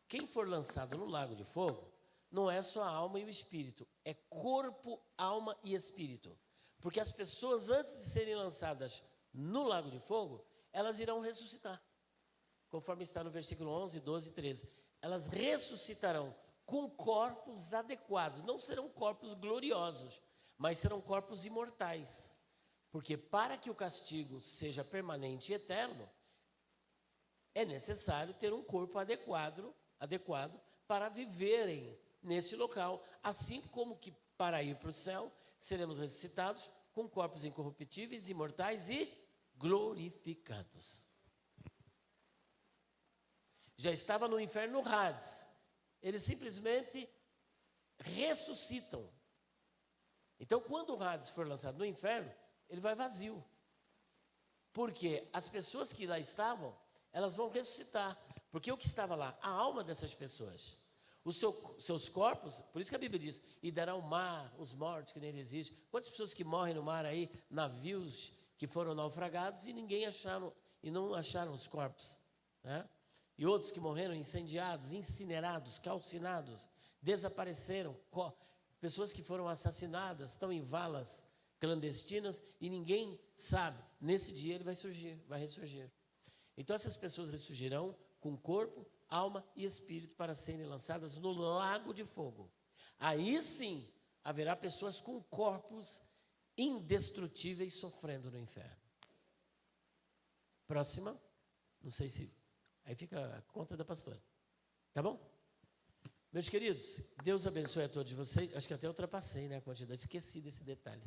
quem for lançado no lago de fogo, não é só a alma e o espírito, é corpo, alma e espírito. Porque as pessoas, antes de serem lançadas no lago de fogo, elas irão ressuscitar. Conforme está no versículo 11, 12 e 13. Elas ressuscitarão com corpos adequados. Não serão corpos gloriosos, mas serão corpos imortais. Porque para que o castigo seja permanente e eterno, é necessário ter um corpo adequado para viverem nesse local, assim como que para ir para o céu, seremos ressuscitados com corpos incorruptíveis, imortais e glorificados. Já estava no inferno no Hades. Eles simplesmente ressuscitam. Então, quando o Hades for lançado no inferno, ele vai vazio. Porque as pessoas que lá estavam, elas vão ressuscitar. Porque o que estava lá? A alma dessas pessoas. Os seus corpos, por isso que a Bíblia diz, e dará o mar, os mortos que nele existem. Quantas pessoas que morrem no mar aí, navios que foram naufragados e não acharam os corpos, né? E outros que morreram incendiados, incinerados, calcinados, desapareceram. Pessoas que foram assassinadas, estão em valas clandestinas e ninguém sabe. Nesse dia ele vai ressurgir. Então essas pessoas ressurgirão com corpo, alma e espírito para serem lançadas no lago de fogo. Aí sim haverá pessoas com corpos indestrutíveis sofrendo no inferno. Próxima. Não sei se... Aí fica a conta da pastora. Tá bom? Meus queridos, Deus abençoe a todos vocês. Acho que até ultrapassei, né, a quantidade. Esqueci desse detalhe.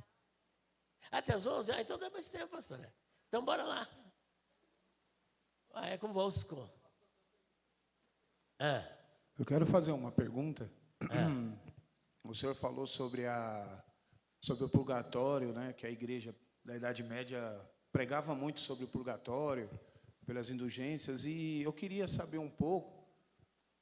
Até as 11? Então dá mais tempo, pastora. Então bora lá. É com Vosco. Eu quero fazer uma pergunta. O senhor falou sobre o purgatório, né, que a igreja da Idade Média pregava muito sobre o purgatório, pelas indulgências, e eu queria saber um pouco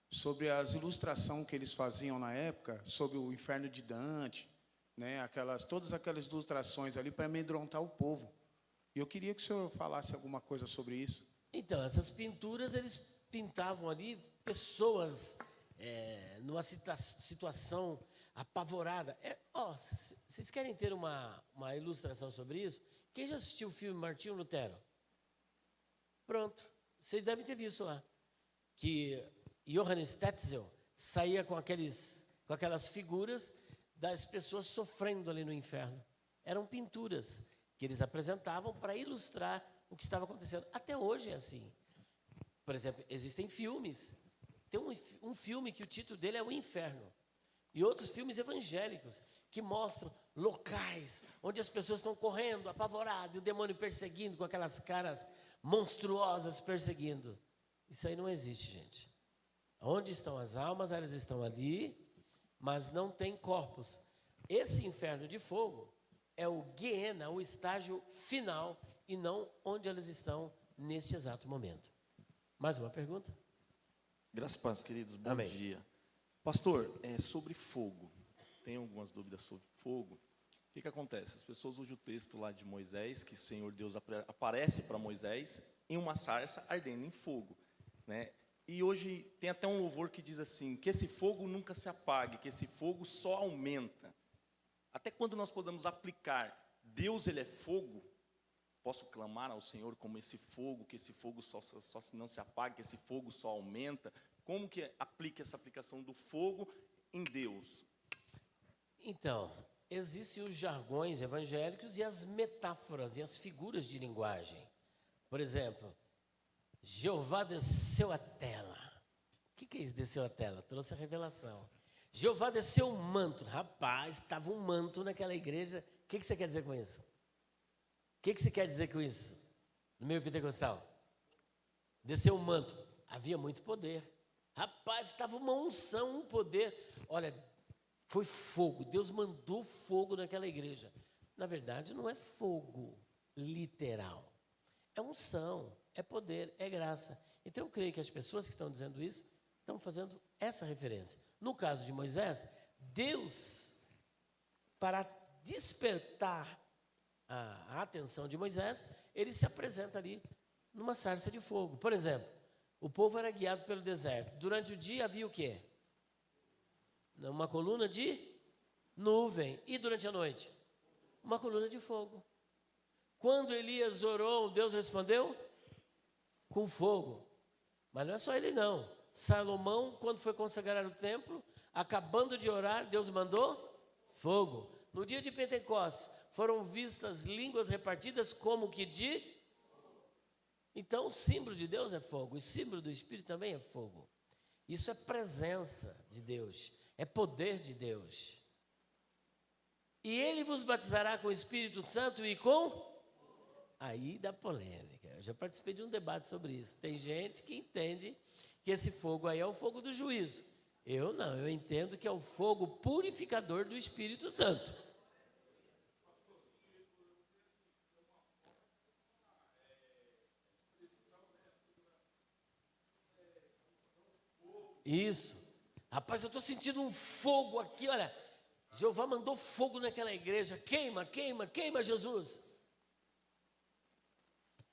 sobre as ilustrações que eles faziam na época, sobre o inferno de Dante, né, todas aquelas ilustrações ali para amedrontar o povo. E eu queria que o senhor falasse alguma coisa sobre isso. Então, essas pinturas, eles pintavam ali pessoas numa situação apavorada. Vocês querem ter uma ilustração sobre isso? Quem já assistiu o filme Martinho Lutero? Pronto, vocês devem ter visto lá, que Johannes Tetzel saía com aquelas figuras das pessoas sofrendo ali no inferno. Eram pinturas que eles apresentavam para ilustrar o que estava acontecendo. Até hoje é assim. Por exemplo, existem filmes. Tem um filme que o título dele é O Inferno. E outros filmes evangélicos que mostram locais onde as pessoas estão correndo, apavoradas, e o demônio perseguindo com aquelas caras monstruosas perseguindo. Isso aí não existe, gente. Onde estão as almas, elas estão ali, mas não tem corpos. Esse inferno de fogo é o Guiena, o estágio final, e não onde elas estão neste exato momento. Mais uma pergunta? Graças a Deus, queridos. Bom Amém. dia. Pastor, sobre fogo. Tem algumas dúvidas sobre fogo. O que acontece? As pessoas usam o texto lá de Moisés, que o Senhor Deus aparece para Moisés em uma sarça ardendo em fogo, né? E hoje tem até um louvor que diz assim, que esse fogo nunca se apague, que esse fogo só aumenta. Até quando nós podemos aplicar, Deus ele é fogo, posso clamar ao Senhor como esse fogo, que esse fogo só não se apague, que esse fogo só aumenta. Como que aplica essa aplicação do fogo em Deus? Então, existem os jargões evangélicos e as metáforas e as figuras de linguagem. Por exemplo, Jeová desceu a tela. O que é isso, desceu a tela? Trouxe a revelação. Jeová desceu um manto. Rapaz, estava um manto naquela igreja. O que você quer dizer com isso? O que você quer dizer com isso? No meio pentecostal. Desceu um manto. Havia muito poder. Rapaz, estava uma unção, um poder. Olha, foi fogo. Deus mandou fogo naquela igreja. Na verdade, não é fogo literal. É unção, é poder, é graça. Então, eu creio que as pessoas que estão dizendo isso estão fazendo essa referência. No caso de Moisés, Deus, para despertar a atenção de Moisés, ele se apresenta ali numa sarça de fogo. Por exemplo, o povo era guiado pelo deserto. Durante o dia havia o quê? Uma coluna de nuvem. E durante a noite? Uma coluna de fogo. Quando Elias orou, Deus respondeu com fogo. Mas não é só ele não. Salomão, quando foi consagrar o templo, acabando de orar, Deus mandou fogo. No dia de Pentecostes, foram vistas línguas repartidas como que de... Então, o símbolo de Deus é fogo. O símbolo do Espírito também é fogo. Isso é presença de Deus. É poder de Deus. E ele vos batizará com o Espírito Santo e com... Aí dá polêmica. Eu já participei de um debate sobre isso. Tem gente que entende que esse fogo aí é o fogo do juízo. Eu não, eu entendo que é o fogo purificador do Espírito Santo. Isso. Rapaz, eu estou sentindo um fogo aqui, olha. Jeová mandou fogo naquela igreja. Queima, queima, queima, Jesus.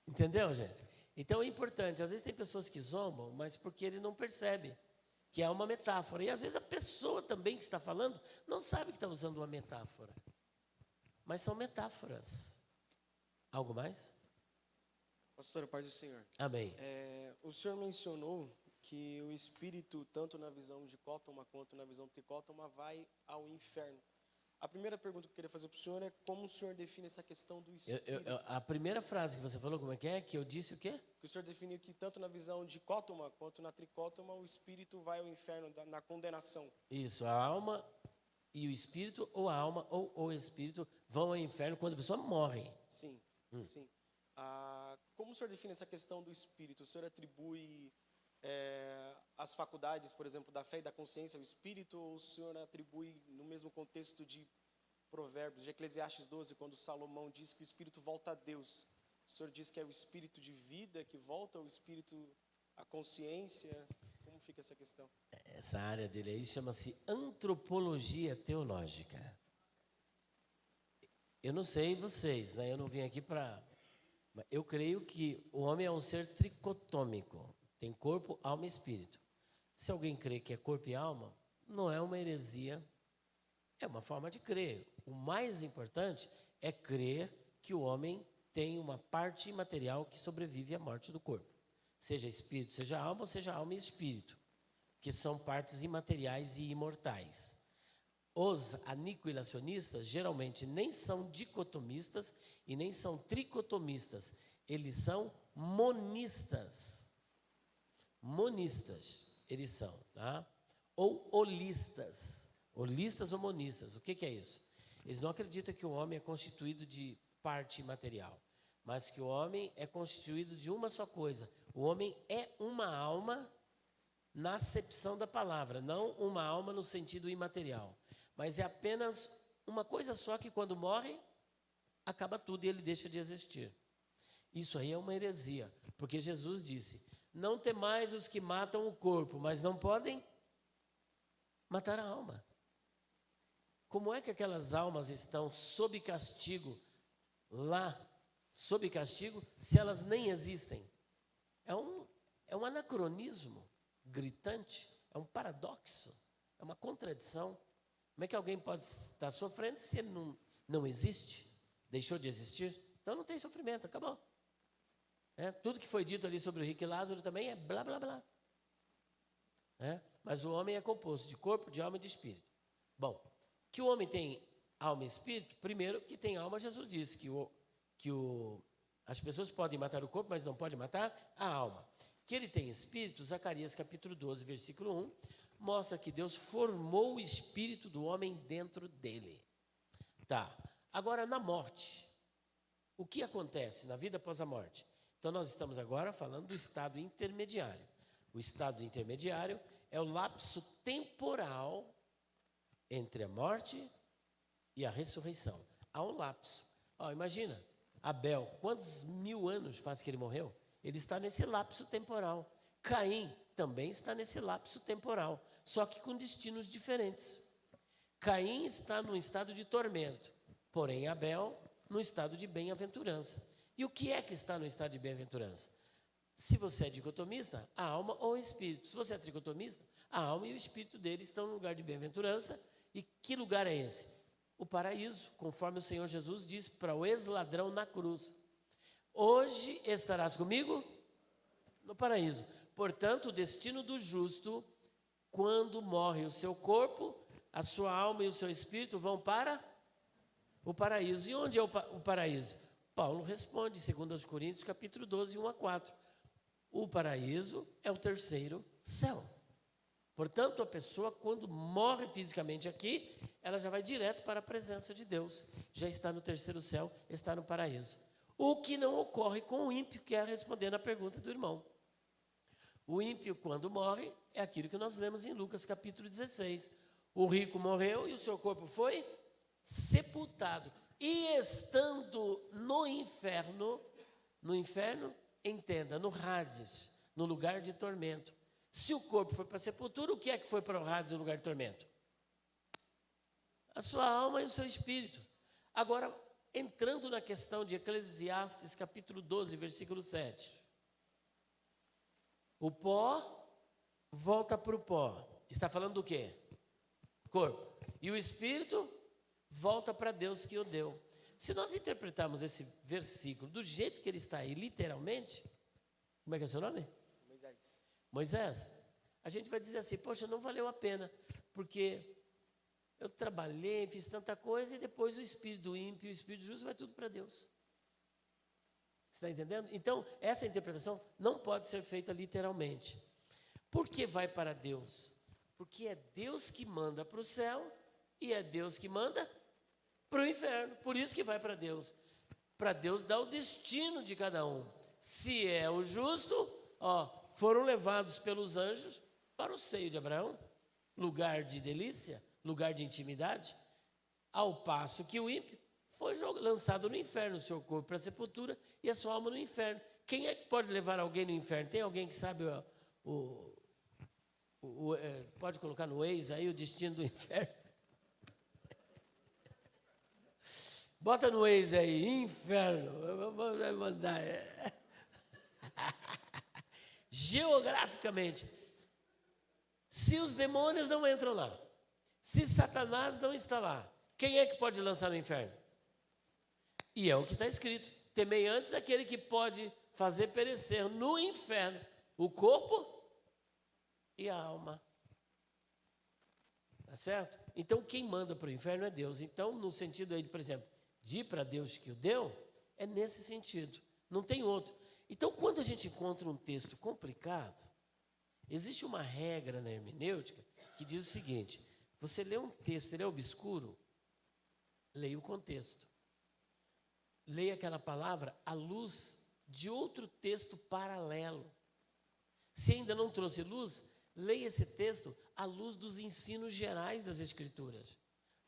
Entendeu, gente? Então é importante. Às vezes tem pessoas que zombam, mas porque ele não percebe que é uma metáfora. E às vezes a pessoa também que está falando não sabe que está usando uma metáfora. Mas são metáforas. Algo mais? Pastor, paz do Senhor. Amém. O senhor mencionou que o espírito, tanto na visão de Cótoma quanto na visão tricótoma, vai ao inferno. A primeira pergunta que eu queria fazer para o senhor é como o senhor define essa questão do espírito. A primeira frase que você falou, como é que é? Que eu disse o quê? Que o senhor definiu que tanto na visão de Cótoma quanto na tricótoma, o espírito vai ao inferno, na condenação. Isso, a alma e o espírito, ou a alma ou o espírito vão ao inferno quando a pessoa morre. Sim, sim. Como o senhor define essa questão do espírito? O senhor atribui as faculdades, por exemplo, da fé e da consciência ao espírito, ou o senhor atribui no mesmo contexto de Provérbios, de Eclesiastes 12, quando Salomão diz que o espírito volta a Deus? O senhor diz que é o espírito de vida que volta, o espírito, a consciência? Como fica essa questão? Essa área dele aí chama-se antropologia teológica. Eu não sei vocês, né? Eu não vim aqui para... Eu creio que o homem é um ser tricotômico. Tem corpo, alma e espírito. Se alguém crê que é corpo e alma, não é uma heresia, é uma forma de crer. O mais importante é crer que o homem tem uma parte imaterial que sobrevive à morte do corpo. Seja espírito, seja alma, ou seja alma e espírito, que são partes imateriais e imortais. Os aniquilacionistas geralmente nem são dicotomistas e nem são tricotomistas. Eles são monistas. Monistas, eles são, tá? Ou holistas. Holistas ou monistas. O que é isso? Eles não acreditam que o homem é constituído de parte material, mas que o homem é constituído de uma só coisa. O homem é uma alma na acepção da palavra, não uma alma no sentido imaterial, mas é apenas uma coisa só que quando morre, acaba tudo e ele deixa de existir. Isso aí é uma heresia, porque Jesus disse: não temais os que matam o corpo, mas não podem matar a alma. Como é que aquelas almas estão sob castigo lá, sob castigo, se elas nem existem? É um anacronismo gritante, é um paradoxo, é uma contradição. Como é que alguém pode estar sofrendo se ele não existe? Deixou de existir? Então não tem sofrimento, acabou. Tudo que foi dito ali sobre o rico e Lázaro também é blá, blá, blá. Mas o homem é composto de corpo, de alma e de espírito. Bom, que o homem tem alma e espírito, primeiro que tem alma, Jesus disse que as pessoas podem matar o corpo, mas não podem matar a alma. Que ele tem espírito, Zacarias capítulo 12, versículo 1, mostra que Deus formou o espírito do homem dentro dele. Tá, agora na morte, o que acontece na vida após a morte? Então nós estamos agora falando do estado intermediário. O estado intermediário é o lapso temporal entre a morte e a ressurreição. Há um lapso. Imagina, Abel, quantos 1000 anos faz que ele morreu? Ele está nesse lapso temporal. Caim também está nesse lapso temporal, só que com destinos diferentes. Caim está num estado de tormento. porém Abel no estado de bem-aventurança. E o que é que está no estado de bem-aventurança? Se você é dicotomista, a alma ou o espírito. Se você é tricotomista, a alma e o espírito dele estão no lugar de bem-aventurança. E que lugar é esse? O paraíso, conforme o Senhor Jesus disse para o ex-ladrão na cruz. Hoje estarás comigo no paraíso. Portanto, o destino do justo, quando morre o seu corpo, a sua alma e o seu espírito vão para o paraíso. E onde é o paraíso? Paulo responde, 2 Coríntios, capítulo 12, 1 a 4. O paraíso é o terceiro céu. Portanto, a pessoa, quando morre fisicamente aqui, ela já vai direto para a presença de Deus. Já está no terceiro céu, está no paraíso. O que não ocorre com o ímpio, que é respondendo a pergunta do irmão. O ímpio, quando morre, é aquilo que nós lemos em Lucas, capítulo 16. O rico morreu e o seu corpo foi sepultado. E estando no inferno, entenda, no Hades, no lugar de tormento. Se o corpo foi para a sepultura, o que é que foi para o Hades, no lugar de tormento? A sua alma e o seu espírito. Agora, entrando na questão de Eclesiastes, capítulo 12, versículo 7. O pó volta para o pó. Está falando do quê? Corpo. E o espírito volta para Deus que o deu. Se nós interpretarmos esse versículo do jeito que ele está aí, literalmente, como é que é o seu nome? Moisés. A gente vai dizer assim, poxa, não valeu a pena, porque eu trabalhei, fiz tanta coisa, e depois o espírito do ímpio e o espírito justo vai tudo para Deus. Você está entendendo? Então, essa interpretação não pode ser feita literalmente. Por que vai para Deus? Porque é Deus que manda para o céu e é Deus que manda para o inferno. Por isso que vai para Deus. Para Deus dar o destino de cada um. Se é o justo, foram levados pelos anjos para o seio de Abraão, lugar de delícia, lugar de intimidade, ao passo que o ímpio foi lançado no inferno, o seu corpo para a sepultura e a sua alma no inferno. Quem é que pode levar alguém no inferno? Tem alguém que sabe pode colocar no Waze aí o destino do inferno? Bota no Waze aí, inferno. Vou mandar. Geograficamente, se os demônios não entram lá, se Satanás não está lá, quem é que pode lançar no inferno? E é o que está escrito: temei antes aquele que pode fazer perecer no inferno o corpo e a alma. Tá certo? Então, quem manda para o inferno é Deus. Então, no sentido aí, por exemplo, de ir para Deus que o deu, é nesse sentido. Não tem outro. Então, quando a gente encontra um texto complicado, existe uma regra na hermenêutica que diz o seguinte: você lê um texto, ele é obscuro, leia o contexto. Leia aquela palavra à luz de outro texto paralelo. Se ainda não trouxe luz, leia esse texto à luz dos ensinos gerais das Escrituras.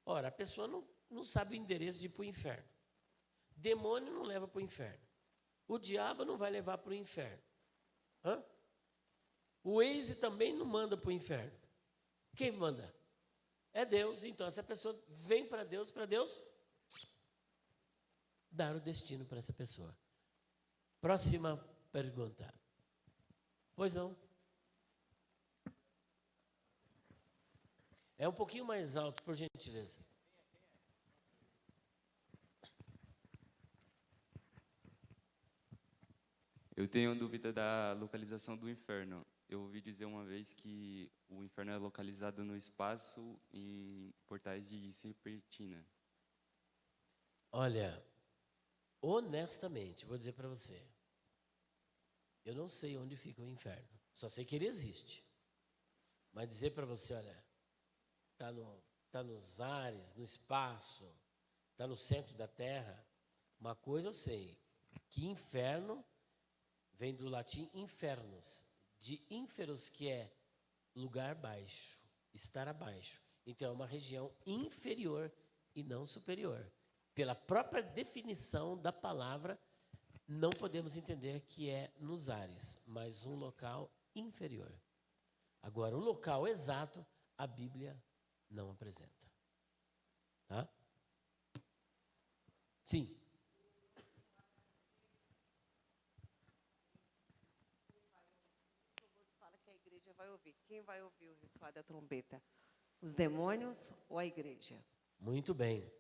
Ora, a pessoa não sabe o endereço de ir para o inferno. Demônio não leva para o inferno. O diabo não vai levar para o inferno. O Waze também não manda para o inferno. Quem manda? É Deus. Então, essa pessoa vem para Deus dar o destino para essa pessoa. Próxima pergunta. Pois não. É um pouquinho mais alto, por gentileza. Eu tenho dúvida da localização do inferno. Eu ouvi dizer uma vez que o inferno é localizado no espaço em portais de serpentina. Olha, honestamente, vou dizer para você, eu não sei onde fica o inferno, só sei que ele existe. Mas dizer para você, olha, tá nos ares, no espaço, está no centro da terra, uma coisa eu sei, que inferno vem do latim infernus, de inferos, que é lugar baixo, estar abaixo. Então é uma região inferior e não superior. Pela própria definição da palavra, não podemos entender que é nos ares, mas um local inferior. Agora, o local exato, a Bíblia não apresenta. Tá? ouvir. Quem vai ouvir o ressoar da trombeta? Os demônios ou a igreja? Muito bem.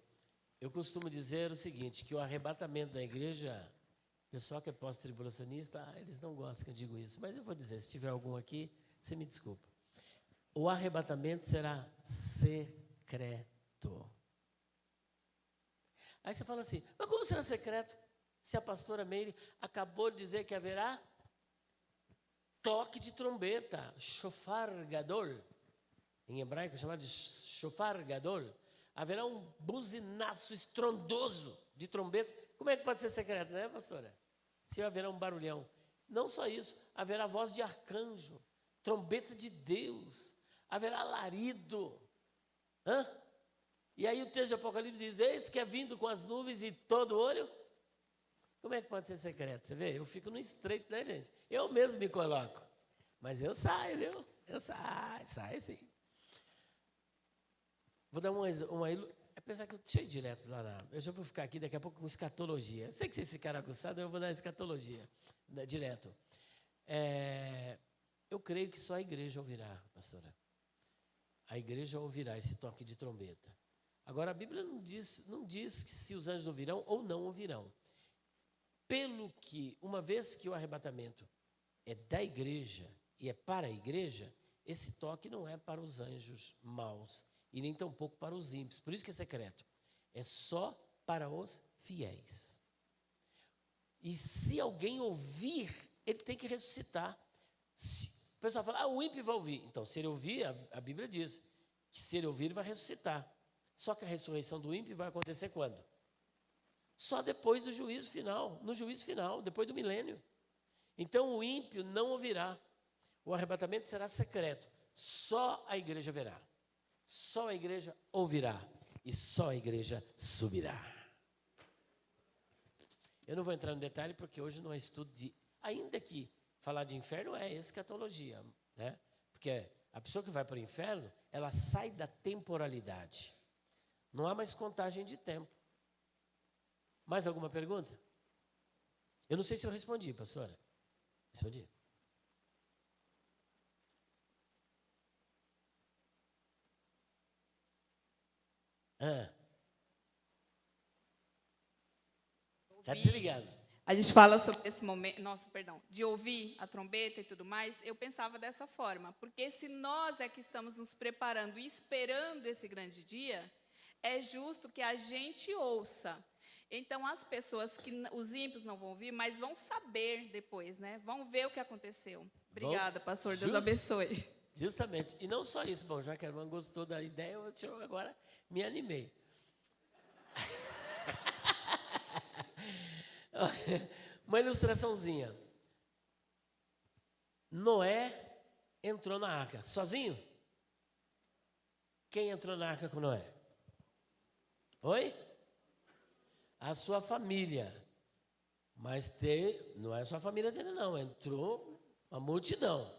Eu costumo dizer o seguinte, que o arrebatamento da igreja, o pessoal que é pós-tribulacionista, eles não gostam que eu digo isso, mas eu vou dizer, se tiver algum aqui, você me desculpa. O arrebatamento será secreto. Aí você fala assim, mas como será secreto? Se a pastora Meire acabou de dizer que haverá toque de trombeta, shofar gadol, em hebraico é chamado de shofar gadol, haverá um buzinaço estrondoso de trombeta. Como é que pode ser secreto, né, pastora? Se haverá um barulhão. Não só isso, haverá voz de arcanjo, trombeta de Deus, haverá alarido. E aí o texto de Apocalipse diz, eis que é vindo com as nuvens e todo olho. Como é que pode ser secreto? Você vê, eu fico no estreito, né, gente? Eu mesmo me coloco. Mas eu saio, viu? Eu saio sim. Vou dar apesar que eu cheio direto lá eu já vou ficar aqui daqui a pouco com escatologia. Eu sei que vocês ficaram aguçados, eu vou dar escatologia, né, direto. Eu creio que só a igreja ouvirá, pastora. A igreja ouvirá esse toque de trombeta. Agora, a Bíblia não diz se os anjos ouvirão ou não ouvirão. Pelo que, uma vez que o arrebatamento é da igreja e é para a igreja, esse toque não é para os anjos maus e nem tampouco para os ímpios. Por isso que é secreto. É só para os fiéis. E se alguém ouvir, ele tem que ressuscitar. O pessoal fala, o ímpio vai ouvir. Então, se ele ouvir, a Bíblia diz que se ele ouvir, ele vai ressuscitar. Só que a ressurreição do ímpio vai acontecer quando? Só depois do juízo final, no juízo final, depois do milênio. Então o ímpio não ouvirá. O arrebatamento será secreto. Só a igreja verá. Só a igreja ouvirá. E só a igreja subirá. Eu não vou entrar no detalhe porque hoje não é estudo de... Ainda que falar de inferno é escatologia, né? Porque a pessoa que vai para o inferno, ela sai da temporalidade. Não há mais contagem de tempo. Mais alguma pergunta? Eu não sei se eu respondi, pastora. Respondi? Está desligado. A gente fala sobre esse momento, de ouvir a trombeta e tudo mais, eu pensava dessa forma, porque se nós é que estamos nos preparando e esperando esse grande dia, é justo que a gente ouça. Então, as pessoas os ímpios não vão ouvir, mas vão saber depois, né? Vão ver o que aconteceu. Obrigada, pastor. Deus abençoe. Justamente. E não só isso. Bom, já que a irmã gostou da ideia, eu agora me animei. Uma ilustraçãozinha. Noé entrou na arca. Sozinho? Quem entrou na arca com Noé? Oi? A sua família. Mas não é só a família dele, não. Entrou uma multidão.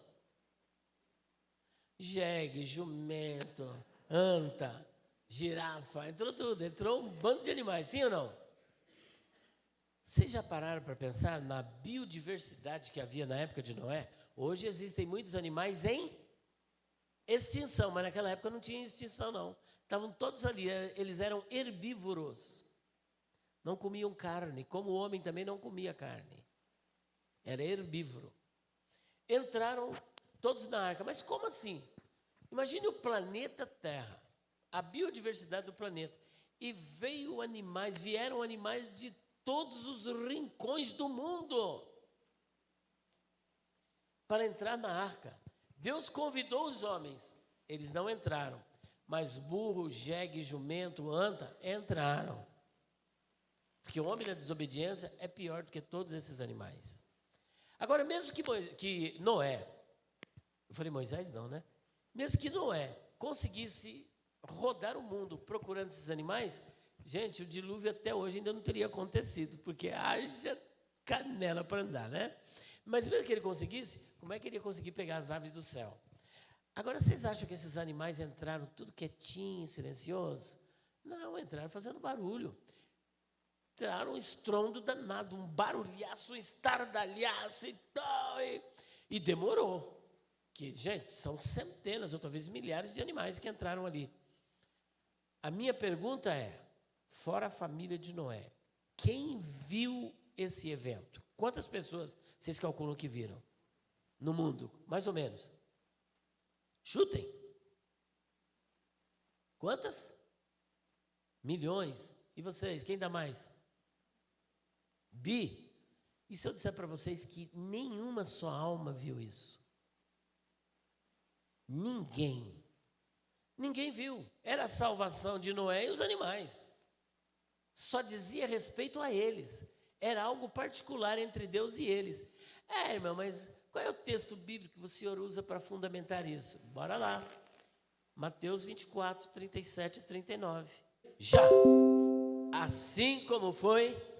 Jegue, jumento, anta, girafa, entrou tudo. Entrou um bando de animais, sim ou não? Vocês já pararam para pensar na biodiversidade que havia na época de Noé? Hoje existem muitos animais em extinção, mas naquela época não tinha extinção, não. Estavam todos ali, eles eram herbívoros. Não comiam carne, como o homem também não comia carne. Era herbívoro. Entraram todos na arca, mas como assim? Imagine o planeta Terra, a biodiversidade do planeta. E vieram animais de todos os rincões do mundo para entrar na arca. Deus convidou os homens, eles não entraram, mas burro, jegue, jumento, anta entraram. Porque o homem na desobediência é pior do que todos esses animais. Agora, mesmo que Noé, eu falei Moisés não, né? Mesmo que Noé conseguisse rodar o mundo procurando esses animais, gente, o dilúvio até hoje ainda não teria acontecido, porque haja canela para andar, né? Mas mesmo que ele conseguisse, como é que ele ia conseguir pegar as aves do céu? Agora, vocês acham que esses animais entraram tudo quietinho, silencioso? Não, entraram fazendo barulho. Entraram um estrondo danado, um barulhaço, um estardalhaço e tal. E demorou. Que, gente, são centenas ou talvez milhares de animais que entraram ali. A minha pergunta é, fora a família de Noé, quem viu esse evento? Quantas pessoas vocês calculam que viram? No mundo, mais ou menos. Chutem. Quantas? Milhões. E vocês, quem dá mais? Bi. E se eu disser para vocês que nenhuma só alma viu isso? Ninguém. Ninguém viu. Era a salvação de Noé e os animais. Só dizia respeito a eles. Era algo particular entre Deus e eles. Irmão, mas qual é o texto bíblico que o Senhor usa para fundamentar isso? Bora lá. Mateus 24, 37 e 39. Já. Assim como foi...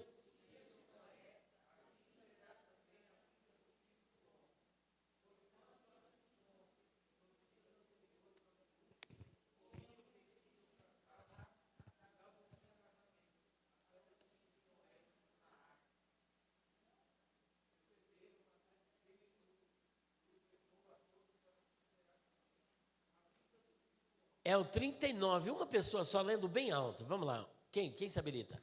É o 39, uma pessoa só lendo bem alto. Vamos lá. Quem se habilita?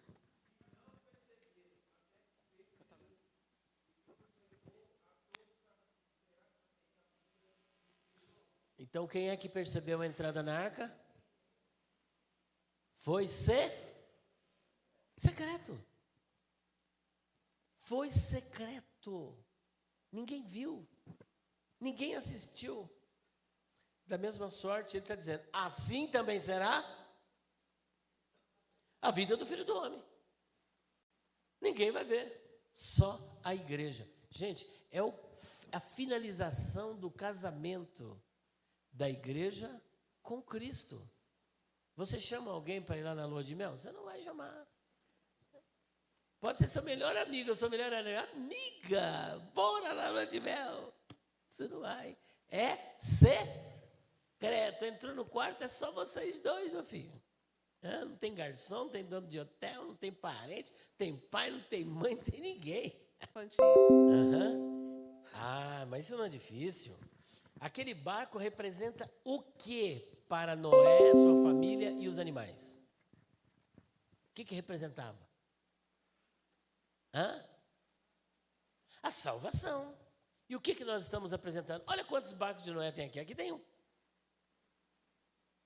Então, quem é que percebeu a entrada na arca? Foi secreto. Foi secreto. Ninguém viu. Ninguém assistiu. Da mesma sorte, ele está dizendo, assim também será a vida do Filho do Homem. Ninguém vai ver, só a igreja. Gente, é a finalização do casamento da igreja com Cristo. Você chama alguém para ir lá na lua de mel? Você não vai chamar. Pode ser seu melhor amigo, sua melhor amiga. Bora na lua de mel. Você não vai. É secreto. Entrou no quarto, é só vocês dois, meu filho. Não tem garçom, não tem dono de hotel, não tem parente, tem pai, não tem mãe, não tem ninguém. Mas isso não é difícil. Aquele barco representa o que para Noé, sua família e os animais? O que representava? A salvação. E o que nós estamos apresentando? Olha quantos barcos de Noé tem aqui. Aqui tem um.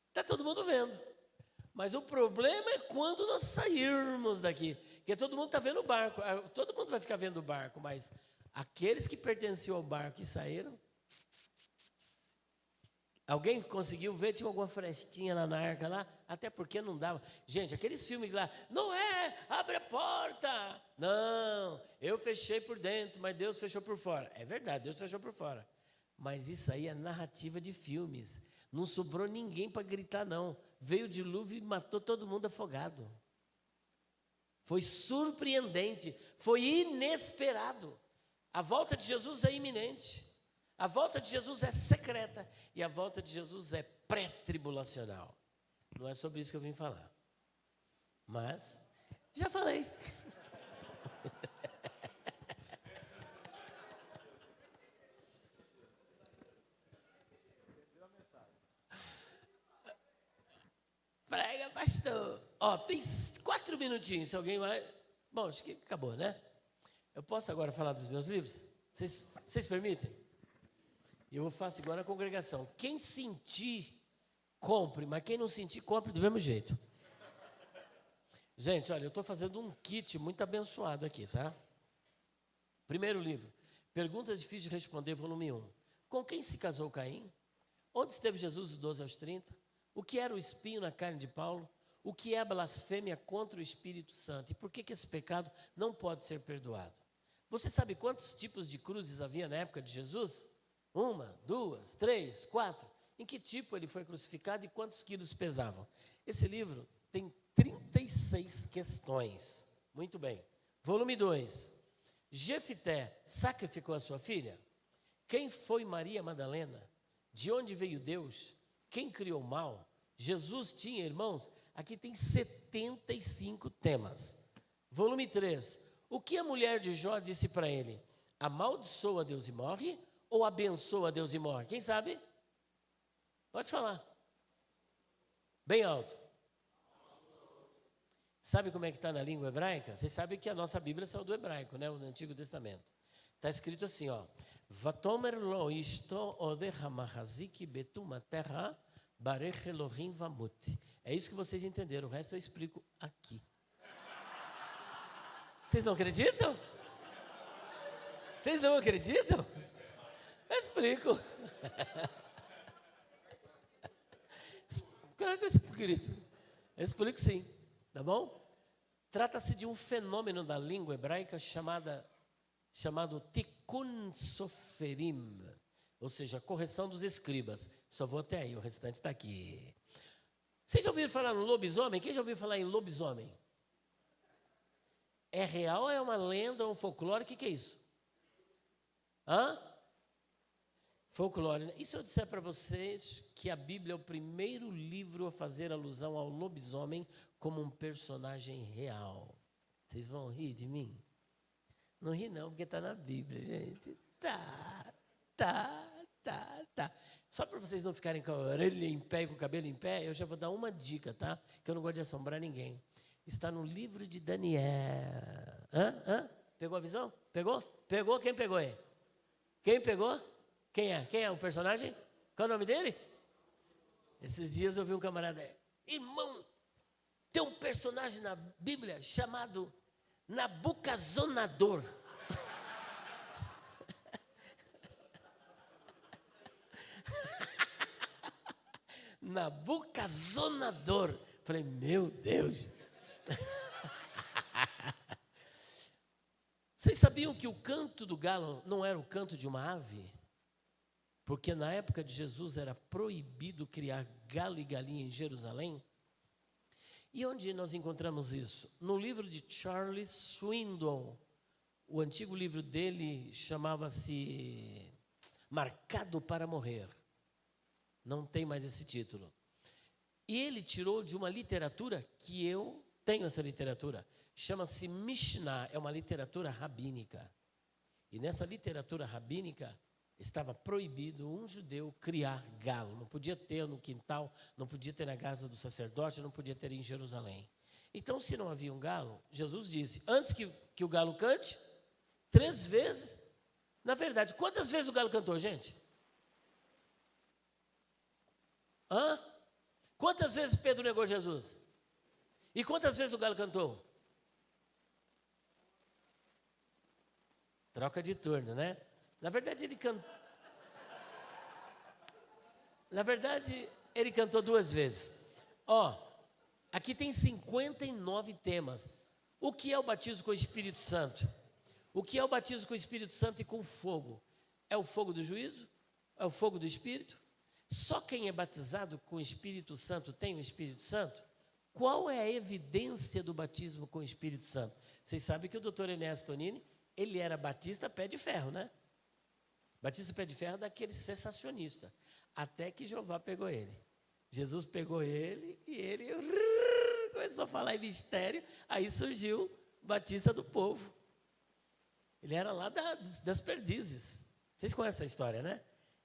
Está todo mundo vendo. Mas o problema é quando nós sairmos daqui. Porque todo mundo está vendo o barco. Todo mundo vai ficar vendo o barco. Mas aqueles que pertenciam ao barco e saíram... Alguém conseguiu ver? Tinha alguma frestinha lá na arca lá? Até porque não dava. Gente, aqueles filmes lá... Noé, abre a porta! Não, eu fechei por dentro, mas Deus fechou por fora. É verdade, Deus fechou por fora. Mas isso aí é narrativa de filmes. Não sobrou ninguém para gritar, não. Veio o dilúvio e matou todo mundo afogado. Foi surpreendente, foi inesperado. A volta de Jesus é iminente. A volta de Jesus é secreta. E a volta de Jesus é pré-tribulacional. Não é sobre isso que eu vim falar. Mas, já falei. Prega, pastor. Tem 4 minutinhos. Se alguém vai... Bom, acho que acabou, né? Eu posso agora falar dos meus livros? Vocês permitem? Eu faço igual na congregação. Quem sentir, compre. Mas quem não sentir, compre do mesmo jeito. Gente, olha, eu estou fazendo um kit muito abençoado aqui, tá? Primeiro livro. Perguntas difíceis de responder, volume 1. Com quem se casou Caim? Onde esteve Jesus dos 12 aos 30? O que era o espinho na carne de Paulo? O que é a blasfêmia contra o Espírito Santo? E por que esse pecado não pode ser perdoado? Você sabe quantos tipos de cruzes havia na época de Jesus? 1, 2, 3, 4. Em que tipo ele foi crucificado e quantos quilos pesavam? Esse livro tem 36 questões. Muito bem. Volume 2. Jefité sacrificou a sua filha? Quem foi Maria Madalena? De onde veio Deus? Quem criou o mal? Jesus tinha irmãos? Aqui tem 75 temas. Volume 3. O que a mulher de Jó disse para ele? Amaldiçoa Deus e morre? ou abençoa Deus e morre? Quem sabe? Pode falar. Bem alto. Sabe como é que está na língua hebraica? Vocês sabem que a nossa Bíblia saiu do hebraico, né? No Antigo Testamento. Está escrito assim, ó. Vatomer lo isto odecha machazik betuma terra barech Elohim vamut. É isso que vocês entenderam. O resto eu explico aqui. Vocês não acreditam? Vocês não acreditam? Eu explico. Claro que eu explico, querido. Eu explico sim, tá bom? Trata-se de um fenômeno da língua hebraica chamado tikkun soferim, ou seja, correção dos escribas. Só vou até aí, o restante está aqui. Vocês já ouviram falar no lobisomem? Quem já ouviu falar em lobisomem? É real, é uma lenda, é um folclore? O que é isso? Hã? Folclore. Né? E se eu disser para vocês que a Bíblia é o primeiro livro a fazer alusão ao lobisomem como um personagem real? Vocês vão rir de mim? Não ri não, porque está na Bíblia, gente. Tá. Só para vocês não ficarem com a orelha em pé e com o cabelo em pé, eu já vou dar uma dica, tá? Que eu não gosto de assombrar ninguém. Está no livro de Daniel. Pegou a visão? Pegou? Pegou? Quem pegou aí? Quem pegou? Quem é? Quem é o personagem? Qual é o nome dele? Esses dias eu vi um camarada. Irmão, tem um personagem na Bíblia chamado Nabucodonosor. Nabucodonosor. Falei, meu Deus. Vocês sabiam que o canto do galo não era o canto de uma ave? Porque na época de Jesus era proibido criar galo e galinha em Jerusalém. E onde nós encontramos isso? No livro de Charles Swindoll. O antigo livro dele chamava-se Marcado para Morrer. Não tem mais esse título. E ele tirou de uma literatura que eu tenho essa literatura. Chama-se Mishnah, é uma literatura rabínica. E nessa literatura rabínica estava proibido um judeu criar galo. Não podia ter no quintal, não podia ter na casa do sacerdote, não podia ter em Jerusalém. Então, se não havia um galo, Jesus disse, antes que o galo cante, 3 vezes. Na verdade, quantas vezes o galo cantou, gente? Quantas vezes Pedro negou Jesus? E quantas vezes o galo cantou? Troca de turno, né? Na verdade, ele cantou. Na verdade, ele cantou 2 vezes. Aqui tem 59 temas. O que é o batismo com o Espírito Santo? O que é o batismo com o Espírito Santo e com fogo? É o fogo do juízo? É o fogo do Espírito? Só quem é batizado com o Espírito Santo tem o Espírito Santo? Qual é a evidência do batismo com o Espírito Santo? Vocês sabem que o doutor Enéas Tonini, ele era batista pé de ferro, né? Batista pé de ferro daquele sensacionista. Até que Jeová pegou ele. Jesus pegou ele e ele começou a falar em mistério. Aí surgiu o Batista do povo. Ele era lá das perdizes. Vocês conhecem essa história, né?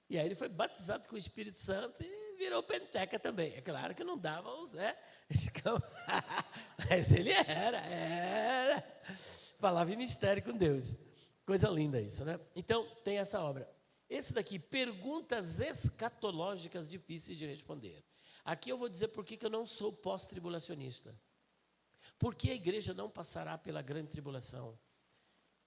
E aí ele foi batizado com o Espírito Santo e virou penteca também. É claro que não dava os... Mas ele era. Falava em mistério com Deus. Coisa linda isso, né? Então, tem essa obra. Esse daqui, perguntas escatológicas difíceis de responder. Aqui eu vou dizer por que eu não sou pós-tribulacionista. Porque a igreja não passará pela grande tribulação.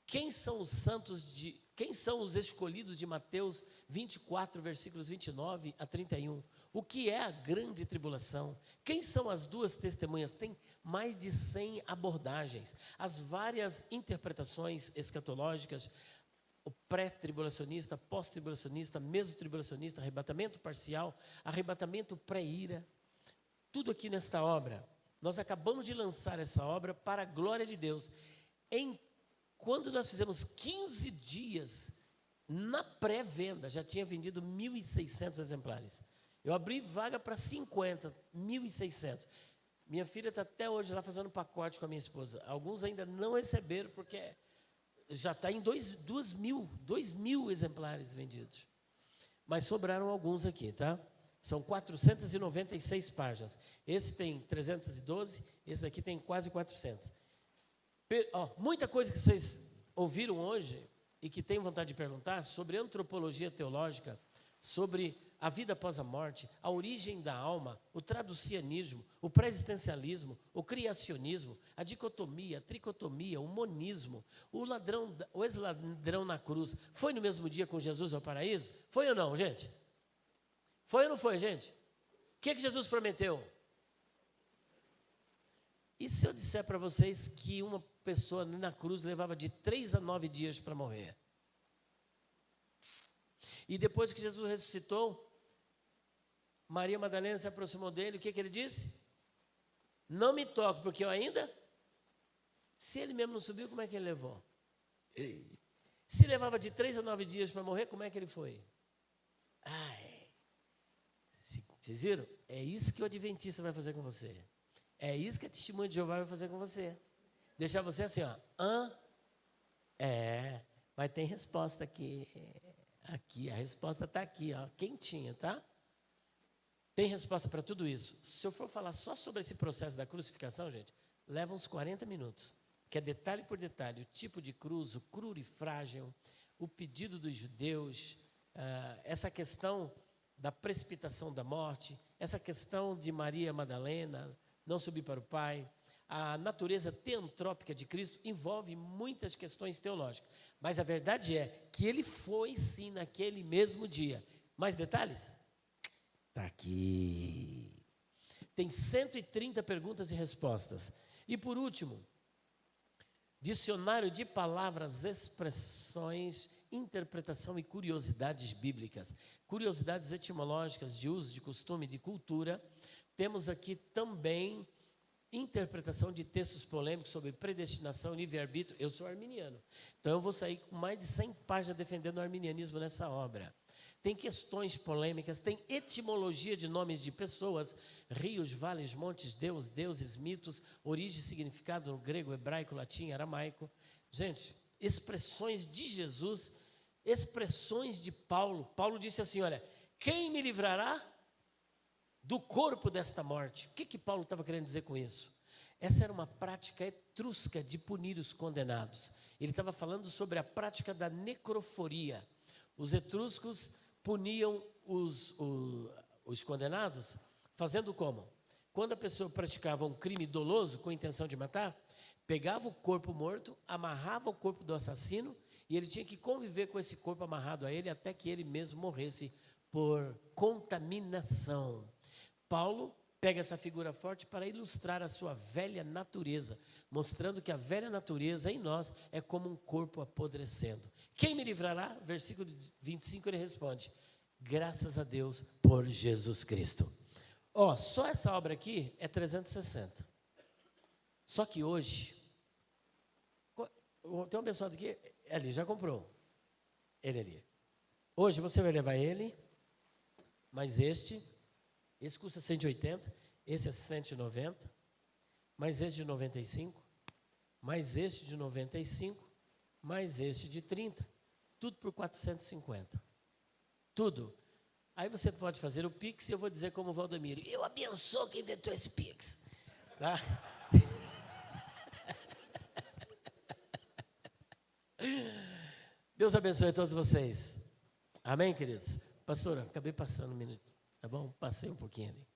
Quem são os escolhidos de Mateus 24, versículos 29 a 31? O que é a grande tribulação? Quem são as 2 testemunhas? Tem mais de 100 abordagens. As várias interpretações escatológicas, o pré-tribulacionista, pós-tribulacionista, meso-tribulacionista, arrebatamento parcial, arrebatamento pré-ira. Tudo aqui nesta obra. Nós acabamos de lançar essa obra para a glória de Deus. Quando nós fizemos 15 dias na pré-venda, já tinha vendido 1.600 exemplares. Eu abri vaga para 50, 1.600. Minha filha está até hoje lá fazendo pacote com a minha esposa. Alguns ainda não receberam, porque já está em 2 mil exemplares vendidos. Mas sobraram alguns aqui, tá? São 496 páginas. Esse tem 312, esse aqui tem quase 400. Muita coisa que vocês ouviram hoje e que têm vontade de perguntar sobre antropologia teológica, sobre a vida após a morte, a origem da alma, o traducianismo, o pré-existencialismo, o criacionismo, a dicotomia, a tricotomia, o monismo, o ex-ladrão na cruz. Foi no mesmo dia com Jesus ao paraíso? Foi ou não, gente? Foi ou não foi, gente? O que Jesus prometeu? E se eu disser para vocês que uma pessoa na cruz levava de 3 a 9 dias para morrer? E depois que Jesus ressuscitou, Maria Madalena se aproximou dele, o que ele disse? Não me toque, porque eu ainda... Se ele mesmo não subiu, como é que ele levou? Se levava de 3 a 9 dias para morrer, como é que ele foi? Vocês viram? É isso que o adventista vai fazer com você. É isso que a testemunha de Jeová vai fazer com você. Deixar você assim, ó. Mas tem resposta aqui. Aqui, a resposta está aqui, ó, quentinha, tá? Tem resposta para tudo isso. Se eu for falar só sobre esse processo da crucificação, gente, leva uns 40 minutos. Que é detalhe por detalhe, o tipo de cruz, o crurifrágil, o pedido dos judeus, essa questão da precipitação da morte, essa questão de Maria Madalena não subir para o Pai, a natureza teantrópica de Cristo envolve muitas questões teológicas. Mas a verdade é que ele foi, sim, naquele mesmo dia. Mais detalhes? Está aqui. Tem 130 perguntas e respostas. E por último, dicionário de palavras, expressões, interpretação e curiosidades bíblicas. Curiosidades etimológicas de uso, de costume, de cultura. Temos aqui também interpretação de textos polêmicos sobre predestinação, livre-arbítrio. Eu sou arminiano, então eu vou sair com mais de 100 páginas defendendo o arminianismo nessa obra. Tem questões polêmicas, tem etimologia de nomes de pessoas, rios, vales, montes, deuses, mitos, origem e significado no grego, hebraico, latim, aramaico. Gente, expressões de Jesus, expressões de Paulo. Paulo disse assim, olha, quem me livrará do corpo desta morte? O que Paulo estava querendo dizer com isso? Essa era uma prática etrusca de punir os condenados. Ele estava falando sobre a prática da necroforia. Os etruscos puniam os condenados fazendo como? Quando a pessoa praticava um crime doloso com a intenção de matar, pegava o corpo morto, amarrava o corpo do assassino e ele tinha que conviver com esse corpo amarrado a ele até que ele mesmo morresse por contaminação. Paulo pega essa figura forte para ilustrar a sua velha natureza, mostrando que a velha natureza em nós é como um corpo apodrecendo. Quem me livrará? Versículo 25 ele responde, graças a Deus por Jesus Cristo. Só essa obra aqui é 360. Só que hoje, tem uma pessoa aqui, ali, já comprou. Ele ali. Hoje você vai levar ele, mas esse custa 180, esse é 190, mais esse de 95, mais este de 95, mais este de 30, tudo por 450. Tudo. Aí você pode fazer o Pix e eu vou dizer como o Valdomiro, eu abençoo quem inventou esse Pix. Tá? Deus abençoe a todos vocês. Amém, queridos? Pastora, acabei passando um minuto, tá bom? Passei um pouquinho ali.